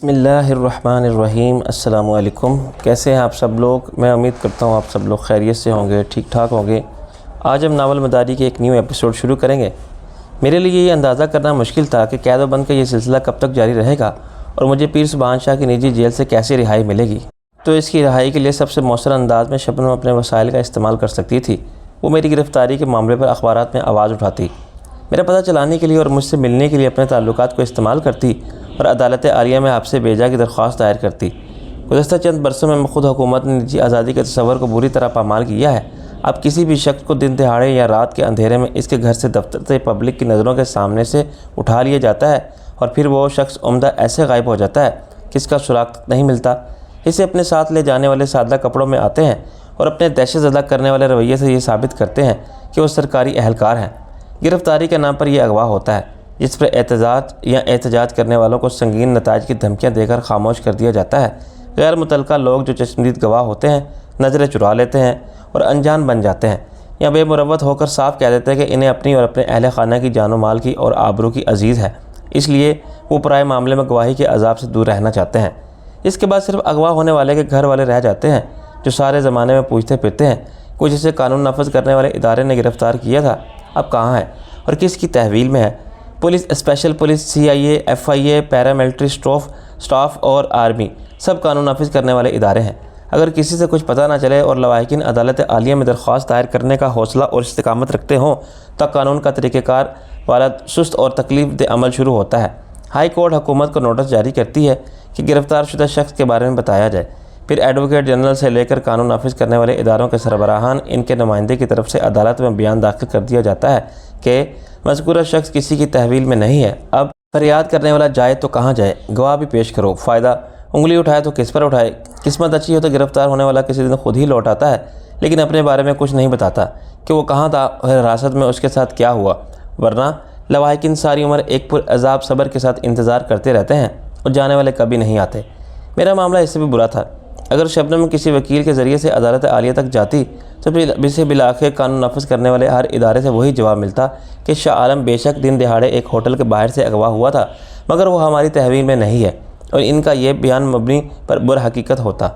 बिस्मिल्लाहिर्रहमानिर्रहीम। अस्सलामुअलैकुम। कैसे हैं आप सब लोग? मैं उम्मीद करता हूँ आप सब लोग खैरियत से होंगे, ठीक ठाक होंगे। आज हम नावल मदारी के एक न्यू एपिसोड शुरू करेंगे। मेरे लिए ये अंदाज़ा करना मुश्किल था कि कैद बंद का ये सिलसिला कब तक जारी रहेगा और मुझे पीर सुभान शाह की निजी जेल से कैसे रिहाई मिलेगी। तो इसकी रिहाई के लिए सबसे मौसर अंदाज में शबनम अपने वसाइल का इस्तेमाल कर सकती थी। वो मेरी गिरफ़्तारी के मामले पर अखबारात में आवाज़ उठाती, मेरा पता चलाने के लिए और मुझसे मिलने के लिए अपने ताल्लुकात को इस्तेमाल करती और अदालत आलिया में आपसे बेजा की दरख्वास्त दायर करती। गुज़श्ता चंद बरसों में खुद हुकूमत ने निजी आज़ादी के तस्वर को बुरी तरह पामाल किया है। अब किसी भी शख्स को दिन दिहाड़े या रात के अंधेरे में इसके घर से दफ्तर से पब्लिक की नज़रों के सामने से उठा लिया जाता है और फिर वो शख्स उम्दा ऐसे गायब हो जाता है कि इसका सुराग नहीं मिलता। इसे अपने साथ ले जाने वाले सादा कपड़ों में आते हैं और अपने दहशत ज़दा करने वाले रवैये से ये साबित करते हैं कि वो सरकारी अहलकार हैं। गिरफ़्तारी के नाम पर यह अगवा होता है, जिस पर एहतजाज करने वालों को संगीन नताज की धमकियाँ देकर खामोश कर दिया जाता है। गैर मुतल्लका लोग जो चश्मदीद गवाह होते हैं नज़रें चुरा लेते हैं और अनजान बन जाते हैं या बेमुरवत होकर साफ कह देते हैं कि इन्हें अपनी और अपने अहल खाना की जानो माल की और आबरू की अजीज़ है, इसलिए वो पराए मामले में गवाही के अजाब से दूर रहना चाहते हैं। इसके बाद सिर्फ अगवा होने वाले के घर वाले रह जाते हैं, जो सारे ज़माने में पूछते फिरते हैं कुछ जिसे कानून नाफज करने वाले इदारे ने गिरफ़्तार किया था अब कहाँ है और किसकी तहवील में है। Police, special police, CIA, FIA, paramilitary staff और आर्मी सब कानून नाफिज करने वाले इदारे हैं। अगर किसी से कुछ पता ना चले और लवाहिकीन अदालत आलिया में दरख्वास्त दायर करने का हौसला और इस्तिकामत रखते हों तो कानून का तरीक़ेकार वाला सुस्त और तकलीफ दे अमल शुरू होता है। हाई कोर्ट हुकूमत को नोटिस जारी करती है कि गिरफ़्तार शुदा शख्स के बारे में बताया जाए। फिर एडवोकेट जनरल से लेकर कानून नाफिज करने वाले इदारों के सरबराहान इनके नुमाइंदे की तरफ से अदालत में बयान दाखिल कर दिया जाता है कि मज़कूरा शख्स किसी की तहवील में नहीं है। अब फरियाद करने वाला जाए तो कहाँ जाए, गवाह भी पेश करो, फ़ायदा उंगली उठाए तो किस पर उठाए। किस्मत अच्छी हो तो गिरफ़्तार होने वाला किसी दिन खुद ही लौट आता है, लेकिन अपने बारे में कुछ नहीं बताता कि वो कहाँ था, हिरासत में उसके साथ क्या हुआ। वरना लवाहिकीन सारी उम्र एक पुरअज़ाब सब्र के साथ इंतज़ार करते रहते हैं और जाने वाले कभी नहीं आते। मेरा मामला इससे भी बुरा था। अगर शबनम किसी वकील के ज़रिए से अदालत आलिया तक जाती तो इसे बिलाखिर कानून नाफिज करने वाले हर इदारे से वही जवाब मिलता कि शाह आलम बेशक दिन दिहाड़े एक होटल के बाहर से अगवा हुआ था, मगर वो हमारी तहवील में नहीं है, और इनका ये बयान मबनी पर बुरा हकीकत होता।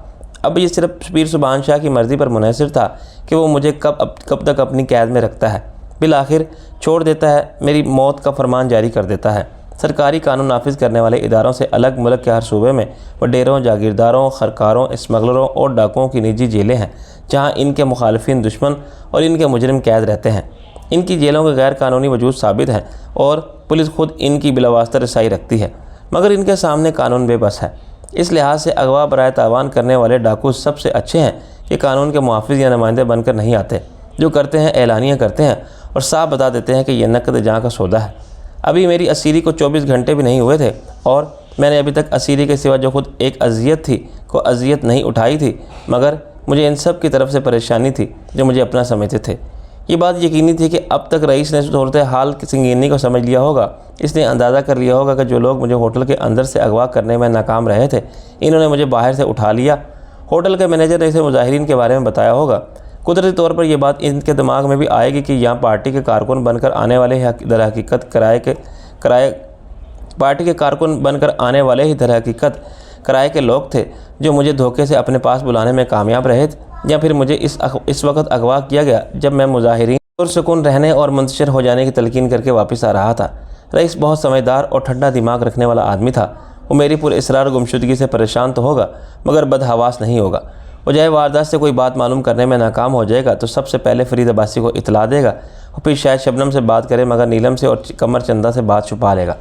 अब ये सिर्फ पीर सुभान शाह की मर्ज़ी पर मुनहसर था कि वो मुझे कब तक अपनी कैद में रखता है। बिलाखिर छोड़ देता है, मेरी मौत का फरमान जारी कर देता है। सरकारी कानून नाफिज करने वाले इदारों से अलग मुल्क के हर सूबे में वडेरों, जागीरदारों, खरकारों, स्मगलरों और डाकुओं की निजी जेलें हैं, जहां इनके मुखालिफिन, दुश्मन और इनके मुजरिम कैद रहते हैं। इनकी जेलों के गैर कानूनी वजूद साबित है और पुलिस खुद इनकी बिलावास्ता रसाई रखती है, मगर इनके सामने कानून बेबस है। इस लिहाज से अगवा बराए तावान करने वाले डाकू सबसे अच्छे हैं कि कानून के मुहाफिज या नुमाइंदे बनकर नहीं आते। जो करते हैं एलानियाँ करते हैं और साफ बता देते हैं कि यह नकद जहाँ का सौदा है। अभी मेरी असीरी को 24 घंटे भी नहीं हुए थे और मैंने अभी तक असीरी के सिवा जो खुद एक अजियत थी को अजियत नहीं उठाई थी, मगर मुझे इन सब की तरफ से परेशानी थी जो मुझे अपना समझते थे। ये बात यकीनी थी कि अब तक रईस ने सूरत हाल की संगीनी को समझ लिया होगा। इसने अंदाज़ा कर लिया होगा कि जो लोग मुझे होटल के अंदर से अगवा करने में नाकाम रहे थे, इन्होंने मुझे बाहर से उठा लिया। होटल के मैनेजर ने इसे मुजाहिरीन के बारे में बताया होगा। कुदरती तौर पर यह बात इनके दिमाग में भी आएगी कि यहाँ पार्टी के कारकुन बनकर आने वाले दरहकीकत किराए के लोग थे जो मुझे धोखे से अपने पास बुलाने में कामयाब रहे थे, या फिर मुझे इस वक्त अगवा किया गया जब मैं मुजाहिरीन पुरसुकून रहने और मुंतशिर हो जाने की तलकीन करके वापस आ रहा था। रईस बहुत समझदार और ठंडा दिमाग रखने वाला आदमी था। वो मेरी पुरअसरार गुमशुदगी से परेशान तो होगा, मगर बदहवास नहीं होगा। वो चाहे वारदात से कोई बात मालूम करने में नाकाम हो जाएगा तो सबसे पहले फरीद अब्बासी को इतला देगा और फिर शायद शबनम से बात करे, मगर नीलम से और कमर चंदा से बात छुपा लेगा।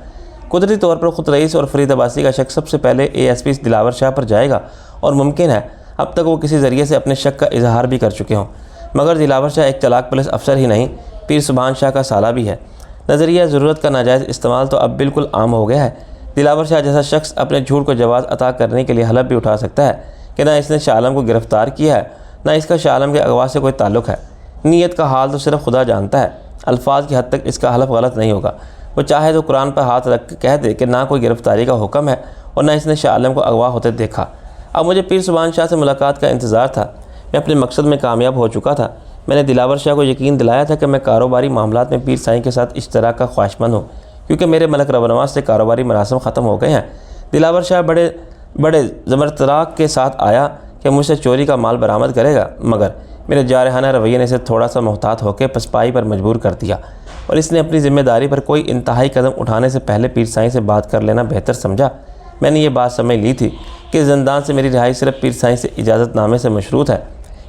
कुदरती तौर पर खुद रईस और फरीद अब्बासी का शक सबसे पहले ASP दिलावर शाह पर जाएगा, और मुमकिन है अब तक वो किसी ज़रिए से अपने शक का इजहार भी कर चुके हों। मगर दिलावर शाह एक चालाक पुलिस अफसर ही नहीं, पीर सुभान शाह का साला भी है। नज़रिया ज़रूरत का नाजायज़ इस्तेमाल तो अब बिल्कुल आम हो गया है। दिलावर शाह जैसा शख्स अपने झूठ को जवाज़ अता करने के लिए हलफ भी उठा सकता है कि ना इसने शाह आलम को गिरफ़्तार किया है, ना इसका शाह आलम के अगवा से कोई ताल्लुक़ है। नीयत का हाल तो सिर्फ खुदा जानता है। अल्फाज की हद तक इसका हलफ गलत नहीं होगा। वो चाहे तो कुरान पर हाथ रख के कह दे कि ना कोई गिरफ़्तारी का हुक्म है और ना इसने शाह आलम को अगवा होते देखा। अब मुझे पीर सुभान शाह से मुलाकात का इंतज़ार था। मैं अपने मकसद में कामयाब हो चुका था। मैंने दिलावर शाह को यकीन दिलाया था कि मैं कारोबारी मामलात में पीर साईं के साथ इश्तराक का ख्वाहिशमंद हूँ, क्योंकि मेरे मलक रवनवास से कारोबारी मरासम ख़त्म हो गए हैं। दिलावर शाह बड़े बड़े ज़बरतराक के साथ आया कि मुझसे चोरी का माल बरामद करेगा, मगर मेरे जारहाना रवैये ने इसे थोड़ा सा मोहतात होकर पसपाई पर मजबूर कर दिया और इसने अपनी ज़िम्मेदारी पर कोई इंतहाई कदम उठाने से पहले पीर साईं से बात कर लेना बेहतर समझा। मैंने ये बात समझ ली थी कि ज़िंदान से मेरी रिहाई सिर्फ पीर साईं से इजाज़तनामे से मशरूत है।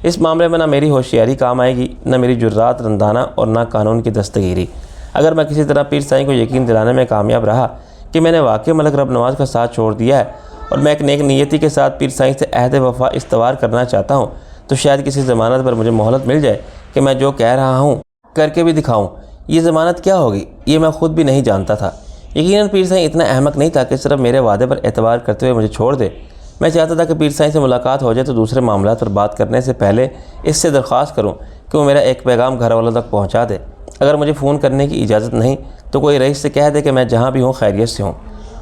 इस मामले में ना मेरी होशियारी काम आएगी, न मेरी जुर्रात रंदाना और ना कानून की दस्तगीरी। अगर मैं किसी तरह पीर साईं को यकीन दिलाने में कामयाब रहा कि मैंने वाकई मलक रब नवाज़ का साथ छोड़ दिया है और मैं एक नेक नीयती के साथ पीर साईं से अहद वफ़ा इस्तवार करना चाहता हूँ, तो शायद किसी ज़मानत पर मुझे मोहलत मिल जाए कि मैं जो कह रहा हूँ करके भी दिखाऊँ। ये ज़मानत क्या होगी ये मैं ख़ुद भी नहीं जानता था। यकीनन पीर साईं इतना अहमक नहीं था कि सिर्फ मेरे वादे पर एतबार करते हुए मुझे छोड़ दे। मैं चाहता था कि पीर साईं से मुलाकात हो जाए तो दूसरे मामलात पर बात करने से पहले इससे दरख्वास्त करूँ कि वो मेरा एक पैगाम घर वालों तक पहुँचा दे। अगर मुझे फ़ोन करने की इजाज़त नहीं तो कोई रईस से कह दे कि मैं जहाँ भी हूँ खैरियत से हूँ।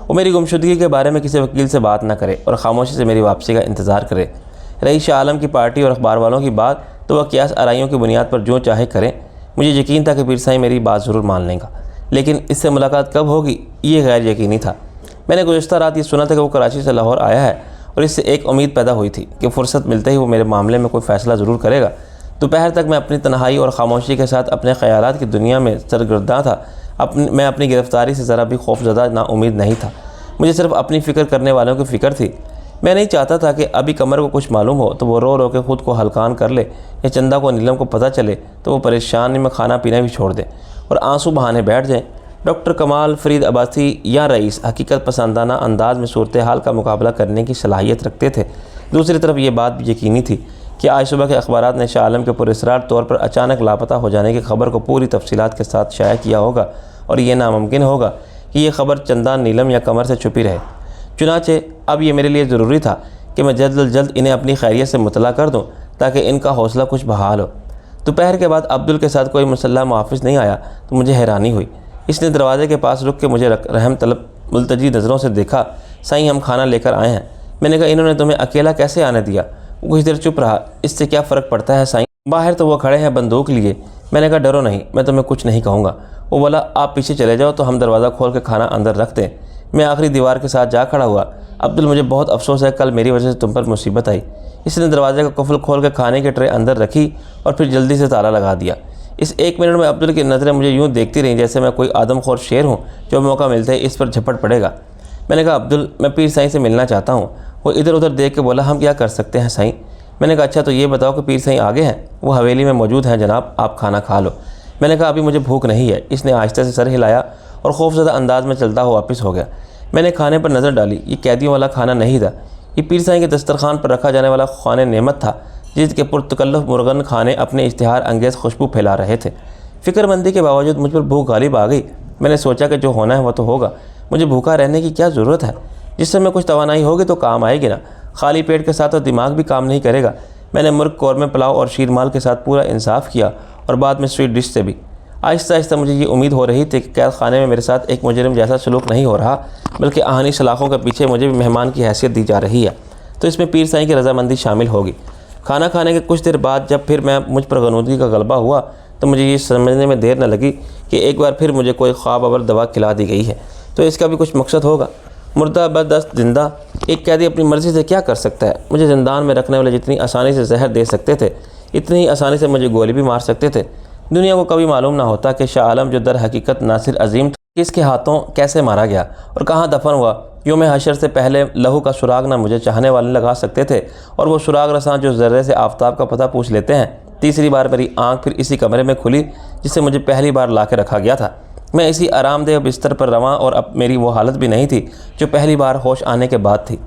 वो मेरी गुमशुदगी के बारे में किसी वकील से बात ना करे और खामोशी से मेरी वापसी का इंतज़ार करे। रही शाह आलम की पार्टी और अखबार वालों की बात तो वह कियास आराइयों की बुनियाद पर जो चाहे करें। मुझे यकीन था कि पीर साईं मेरी बात ज़रूर मान लेगा, लेकिन इससे मुलाकात कब होगी ये गैर यकीनी था। मैंने गुज़श्ता रात ये सुना था कि वो कराची से लाहौर आया है और इससे एक उम्मीद पैदा हुई थी कि फ़ुर्सत मिलते ही वो मेरे मामले में कोई फ़ैसला ज़रूर करेगा। दोपहर तक मैं अपनी तन्हाई और खामोशी के साथ अपने ख़यालात की दुनिया में सरगर्दा था। मैं अपनी गिरफ़्तारी से ज़रा भी खौफज़दा ना उम्मीद नहीं था। मुझे सिर्फ अपनी फ़िक्र करने वालों की फ़िक्र थी। मैं नहीं चाहता था कि अभी कमर को कुछ मालूम हो तो वो रो रो के ख़ुद को हल्कान कर ले, या चंदा को नीलम को पता चले तो वो परेशानी में खाना पीना भी छोड़ दे और आंसू बहाने बैठ जाएँ। डॉक्टर कमाल, फरीद अब्बासी या रईस हकीकत पसंदाना अंदाज में सूरत हाल का मुकाबला करने की सलाहियत रखते थे। दूसरी तरफ ये बात भी यकीनी थी कि आज सुबह के अखबारात ने शाह आलम के पुरस्रार तौर पर अचानक लापता हो जाने की खबर को पूरी तफसीलात के साथ शाया किया होगा और ये नामुमकिन होगा कि यह खबर चंदा, नीलम या कमर से छुपी रहे। चुनाचे अब ये मेरे लिए ज़रूरी था कि मैं जल्द अज जल्द इन्हें अपनी खैरियत से मुतला कर दूँ ताकि इनका हौसला कुछ बहाल हो। दोपहर के बाद अब्दुल के साथ कोई मुसल्लह मुहाफ़िज़ नहीं आया तो मुझे हैरानी हुई। इसने दरवाजे के पास रुक के मुझे रहम तलब मुल्तजी नज़रों से देखा। साईं, हम खाना लेकर आए हैं। मैंने कहा, इन्होंने तुम्हें अकेला कैसे आने दिया? वो कुछ देर चुप रहा। इससे क्या फ़र्क पड़ता है साईं, बाहर तो वो खड़े हैं बंदूक लिए। मैंने कहा, डरो नहीं, मैं तुम्हें कुछ नहीं कहूँगा। वो बोला, आप पीछे चले जाओ तो हम दरवाज़ा खोल के खाना अंदर रख दें। मैं आखिरी दीवार के साथ जा खड़ा हुआ। अब्दुल, मुझे बहुत अफसोस है, कल मेरी वजह से तुम पर मुसीबत आई। इसने दरवाजे का कुफल खोल के खाने की ट्रे अंदर रखी और फिर जल्दी से ताला लगा दिया। इस एक मिनट में अब्दुल की नज़रें मुझे यूँ देखती रहीं जैसे मैं कोई आदमखोर शेर हूँ जो मौका मिलते ही इस पर झपट पड़ेगा। मैंने कहा, अब्दुल, मैं पीर साईं से मिलना चाहता हूँ। वो इधर उधर देख के बोला, हम क्या कर सकते हैं साईं? मैंने कहा, अच्छा तो ये बताओ कि पीर साईं आगे हैं? वो हवेली में मौजूद हैं जनाब, आप खाना खा लो। मैंने कहा, अभी मुझे भूख नहीं है। इसने आहिस्ता से सर हिलाया और खौफज़दा अंदाज में चलता हुआ वापस हो गया। मैंने खाने पर नज़र डाली। ये कैदियों वाला खाना नहीं था, ये पीर साईं के दस्तरखान पर रखा जाने वाला खाने नेमत था जिसके पुरतकल्लुफ़ मुर्गन खाने अपने इश्तिहार अंगेज़ खुशबू फैला रहे थे। फ़िक्रमंदी के बावजूद मुझ पर भूख गालिब आ गई। मैंने सोचा कि जो होना है वो तो होगा, मुझे भूखा रहने की क्या ज़रूरत है? जिस समय कुछ तवानाई होगी तो काम आएगी ना। खाली पेट के साथ तो दिमाग भी काम नहीं करेगा। मैंने मुर्ग कौरमे पुलाव और शीरमाल के साथ पूरा इंसाफ किया और बाद में स्वीट डिश से भी। आहिस्ता आहिस्ता मुझे ये उम्मीद हो रही थी कि कैद खाने में मेरे साथ एक मुजरिम जैसा सलूक नहीं हो रहा, बल्कि आहनी सलाखों के पीछे मुझे भी मेहमान की हैसियत दी जा रही है, तो इसमें पीर साईं की रजामंदी शामिल होगी। खाना खाने के कुछ देर बाद जब फिर मुझ पर गनूदगी का गलबा हुआ तो मुझे ये समझने में देर न लगी कि एक बार फिर मुझे कोई ख्वाब अवर दवा खिला दी गई है, तो इसका भी कुछ मकसद होगा। मुर्दा बदस्त जिंदा, एक कैदी अपनी मर्ज़ी से क्या कर सकता है? मुझे ज़िंदान में रखने वाले जितनी आसानी से जहर दे सकते थे, इतनी ही आसानी से मुझे गोली भी मार सकते थे। दुनिया को कभी मालूम ना होता कि शाह आलम जो दर हकीकत नासिर अजीम किसके हाथों कैसे मारा गया और कहाँ दफन हुआ। योम हशर से पहले लहू का सुराग ना मुझे चाहने वाले लगा सकते थे और वो सुराग रसां जो ज़र्रे से आफताब का पता पूछ लेते हैं। तीसरी बार मेरी आँख फिर इसी कमरे में खुली जिसे मुझे पहली बार ला के रखा गया था। मैं इसी आरामदेह बिस्तर पर रवां और अब मेरी वो हालत भी नहीं थी जो पहली बार होश आने के बाद थी।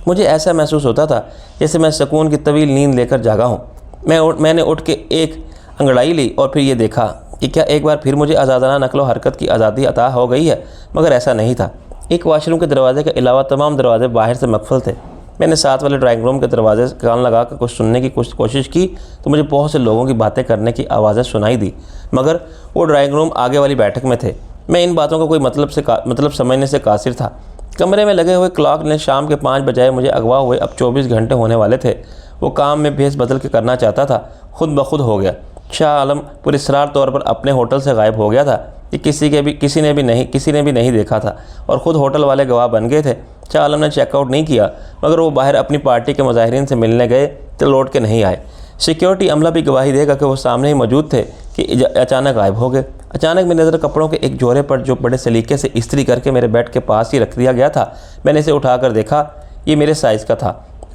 मुझे ऐसा महसूस होता था जैसे मैं सुकून की तवील नींद लेकर जागा हूँ। मैंने उठ के एक अंगड़ाई ली और फिर ये देखा कि क्या एक बार फिर मुझे आज़ादाना नकलो हरकत की आज़ादी अता हो गई है, मगर ऐसा नहीं था। एक वाशरूम के दरवाजे के अलावा तमाम दरवाजे बाहर से मकफल थे। मैंने साथ वाले ड्राइंग रूम के दरवाजे से कान लगा कर कुछ सुनने की कोशिश की तो मुझे बहुत से लोगों की बातें करने की आवाज़ें सुनाई दी, मगर वो ड्राइंग रूम आगे वाली बैठक में थे। मैं इन बातों का कोई मतलब समझने से कासिर था। कमरे में लगे हुए क्लॉक ने शाम के 5 बजाय मुझे अगवा हुए अब 24 घंटे होने वाले थे। वो काम में भेस बदल के करना चाहता था, खुद ब खुद हो गया। शाह आलम पुरस्रार तौर पर अपने होटल से गायब हो गया था कि किसी ने भी नहीं देखा था और ख़ुद होटल वाले गवाह बन गए थे। शाह आलम ने चेकआउट नहीं किया, मगर वो बाहर अपनी पार्टी के मुजाहिरीन से मिलने गए तो लौट के नहीं आए। सिक्योरिटी अमला भी गवाही देगा कि वो सामने ही मौजूद थे कि अचानक गायब हो गए। अचानक मेरी नज़र कपड़ों के एक जोड़े पर जो बड़े सलीके से इस्त्री करके मेरे बेड के पास ही रख दिया गया था, मैंने इसे उठाकर देखा। ये मेरे साइज़ का था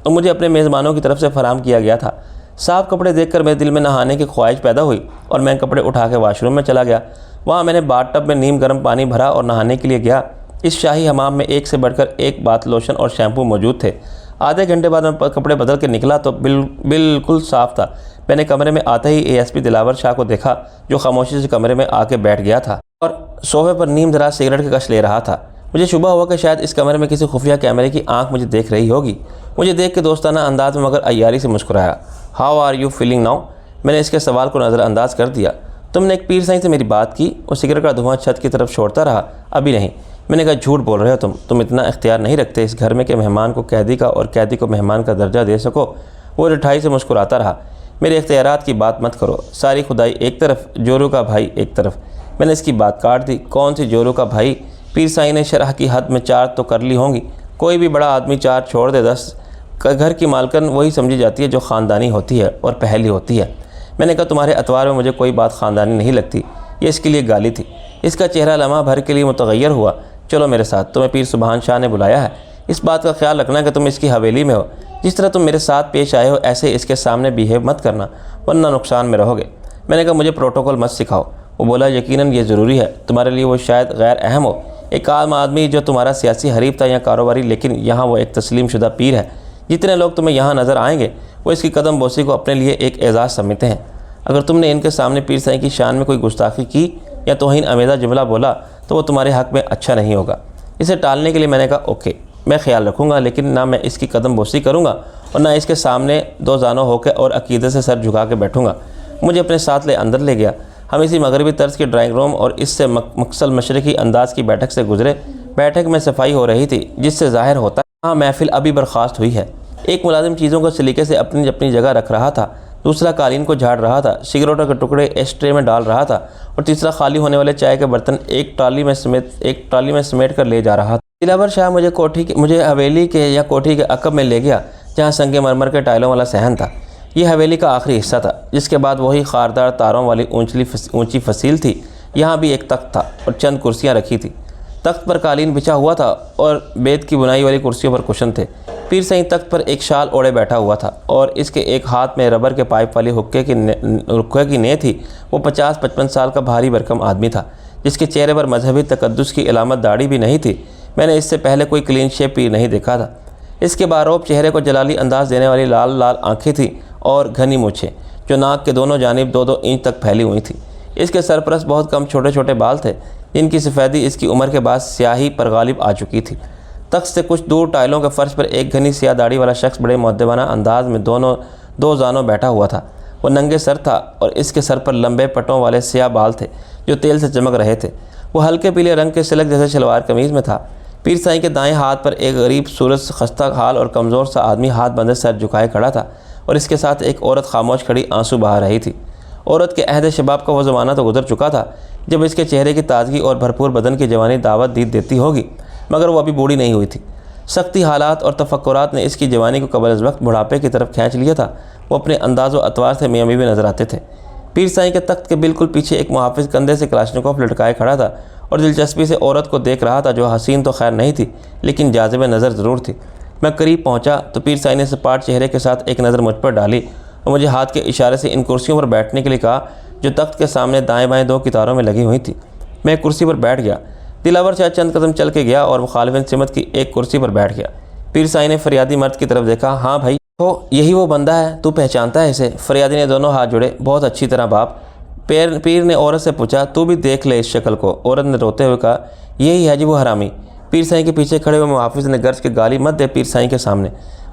और मुझे अपने मेज़बानों की तरफ से फराहम किया गया था। साफ़ कपड़े देखकर मेरे दिल में नहाने की ख्वाहिश पैदा हुई और मैं कपड़े उठा के वाशरूम में चला गया। वहाँ मैंने बाथ टब में नीम गर्म पानी भरा और नहाने के लिए गया। इस शाही हमाम में एक से बढ़कर एक बाथ लोशन और शैम्पू मौजूद थे। आधे घंटे बाद मैं कपड़े बदल के निकला तो बिल्कुल साफ़ था। मैंने कमरे में आते ही एएसपी दिलावर शाह को देखा, जो खामोशी से कमरे में आके बैठ गया था और सोफे पर नीम दराज सिगरेट के कश ले रहा था। मुझे शुबा हुआ कि शायद इस कमरे में किसी खुफिया कैमरे की आंख मुझे देख रही होगी। मुझे देख के दोस्ताना अंदाज में मगर अय्यारी से मुस्कुराया। How are you feeling now? मैंने इसके सवाल को नज़रअंदाज कर दिया। तुमने एक पीर साईं से मेरी बात की? और सिगरेट का धुआं छत की तरफ छोड़ता रहा। अभी नहीं। मैंने कहा झूठ बोल रहे हो तुम इतना इख्तियार नहीं रखते इस घर में के मेहमान को कैदी का और कैदी को मेहमान का दर्जा दे सको। वो रिठाई से मुस्कुराता रहा। मेरे इख्तियारात की बात मत करो। सारी खुदाई एक तरफ, जोरू का भाई एक तरफ। मैंने इसकी बात काट दी। कौन सी जोरू का भाई? पीर साईं ने शरह की हद में 4 तो कर ली होंगी। कोई भी बड़ा आदमी 4 छोड़ दे 10। घर की मालकन वही समझी जाती है जो ख़ानदानी होती है और पहली होती है। मैंने कहा तुम्हारे अतवार में मुझे कोई बात ख़ानदानी नहीं लगती। ये इसके लिए गाली थी। इसका चेहरा लम्हा भर के लिए मुतगय्यर हुआ। चलो मेरे साथ, तुम्हें पीर सुबहान शाह ने बुलाया है। इस बात का ख्याल रखना कि तुम इसकी हवेली में हो। जिस तरह तुम मेरे साथ पेश आए हो ऐसे इसके सामने बिहेव मत करना, वरना नुकसान में रहोगे। मैंने कहा मुझे प्रोटोकॉल मत सिखाओ। वो बोला यकीनन ये ज़रूरी है। तुम्हारे लिए वो शायद गैर अहम हो। एक आम आदमी जो तुम्हारा सियासी हरीफ था या कारोबारी, लेकिन यहाँ वो एक तस्लीम शुदा पीर है। जितने लोग तुम्हें यहाँ नज़र आएंगे वो इसकी कदम बोसी को अपने लिए एक एजाज़ समझते हैं। अगर तुमने इनके सामने पीर साईं की शान में कोई गुस्ताखी की या तौहीन आमेज़ा जुमला बोला तो वो तुम्हारे हक़ में अच्छा नहीं होगा। इसे टालने के लिए मैंने कहा ओके, मैं ख्याल रखूँगा, लेकिन ना मैं इसकी कदम बोसी करूँगा और ना इसके सामने दो जानों होकर और अकीदत से सर झुका के बैठूँगा। मुझे अपने साथ अंदर ले गया। हम इसी मगरबी तर्ज के ड्राइंग रूम और इससे मकसल मशरक़ी अंदाज़ की बैठक से गुजरे। बैठक में सफाई हो रही थी, जिससे ज़ाहिर होता है हाँ महफिल अभी बर्खास्त हुई है। एक मुलाजिम चीज़ों को सलीके से अपनी अपनी जगह रख रहा था, दूसरा कालीन को झाड़ रहा था, सिगरेटों के टुकड़े एस्ट्रे में डाल रहा था और तीसरा खाली होने वाले चाय के बर्तन एक ट्राली में समेट कर ले जा रहा था। दिलावर शाह मुझे हवेली के या कोठी के अकब में ले गया, जहाँ संगे मरमर के टाइलों वाला सहन था। ये हवेली का आखिरी हिस्सा था, जिसके बाद वही खारदार तारों वाली ऊंची फसील थी। यहाँ भी एक तख्त था और चंद कुर्सियाँ रखी थी। तख्त पर कालीन बिछा हुआ था और बेत की बुनाई वाली कुर्सियों पर कुशन थे। पीर साईं तख्त पर एक शाल ओढ़े बैठा हुआ था और इसके एक हाथ में रबर के पाइप वाली हुक्के की नेह थी। वो 50-55 साल का भारी भरकम आदमी था, जिसके चेहरे पर मजहबी तकद्दुस की इलामत दाढ़ी भी नहीं थी। मैंने इससे पहले कोई क्लीन शेप पीर नहीं देखा था। इसके बारोब चेहरे को जलाली अंदाज देने वाली लाल लाल आँखें थीं और घनी मूछें, जो नाक के दोनों जानिब 2-2 इंच तक फैली हुई थी। इसके सरपरस्त बहुत कम छोटे छोटे बाल थे, जिनकी सफ़ेदी इसकी उम्र के बाद स्याही पर गालिब आ चुकी थी। तख्त से कुछ दूर टाइलों के फर्श पर एक घनी स्याह दाढ़ी वाला शख्स बड़े मुअद्दबाना अंदाज में दो जानों बैठा हुआ था। वो नंगे सर था और इसके सर पर लंबे पटों वाले स्याह बाल थे, जो तेल से चमक रहे थे। वो हल्के पीले रंग के सिलक जैसे शलवार कमीज़ में था। पीर साईं के दाएं हाथ पर एक गरीब सूरत खस्ता हाल और कमज़ोर सा आदमी हाथ बंधे सर झुकाए खड़ा था और इसके साथ एक औरत खामोश खड़ी आंसू बहा रही थी। औरत के अहद शबाब का वो ज़माना तो गुजर चुका था जब इसके चेहरे की ताजगी और भरपूर बदन की जवानी दावत देती होगी, मगर वो अभी बूढ़ी नहीं हुई थी। सख्ती हालात और तफक्कुरात ने इसकी जवानी को कबल अज़ वक्त बुढ़ापे की तरफ खींच लिया था। वो अपने अंदाज़ व अतवार से मियाँ बीवी नज़र आते थे। पीर साईं के तख्त के बिल्कुल पीछे एक मुहाफ़िज़ कंधे से कलाशनिकोव लटकाए खड़ा था और दिलचस्पी से औरत को देख रहा था, जो हसीन तो खैर नहीं थी, लेकिन जाज़िब नज़र ज़रूर थी। मैं करीब पहुँचा तो पीर साईं ने सपाट चेहरे के साथ एक नज़र मुझ पर डाली और मुझे हाथ के इशारे से इन कुर्सियों पर बैठने के लिए कहा, जो तख्त के सामने दाएँ बाएँ 2 कितारों में लगी हुई थी। मैं एक कुर्सी पर बैठ गया। दिलावर शाह चंद कदम चल के गया और मुखालिफिन सिमत की एक कुर्सी पर बैठ गया। पीर साईं ने फरियादी मर्द की तरफ देखा। हाँ भाई, तो यही वो बंदा है, तू पहचानता है इसे? फरियादी ने दोनों हाथ जोड़े। बहुत अच्छी तरह बाप। पीर ने औरत से पूछा, तू भी देख ले इस शक्ल को। औरत ने रोते हुए कहा, यही है जी वो हरामी। पीर साईं के पीछे खड़े हुए मुहाफिज ने गर्ज के गाली मत दे पीर साईं के सामने।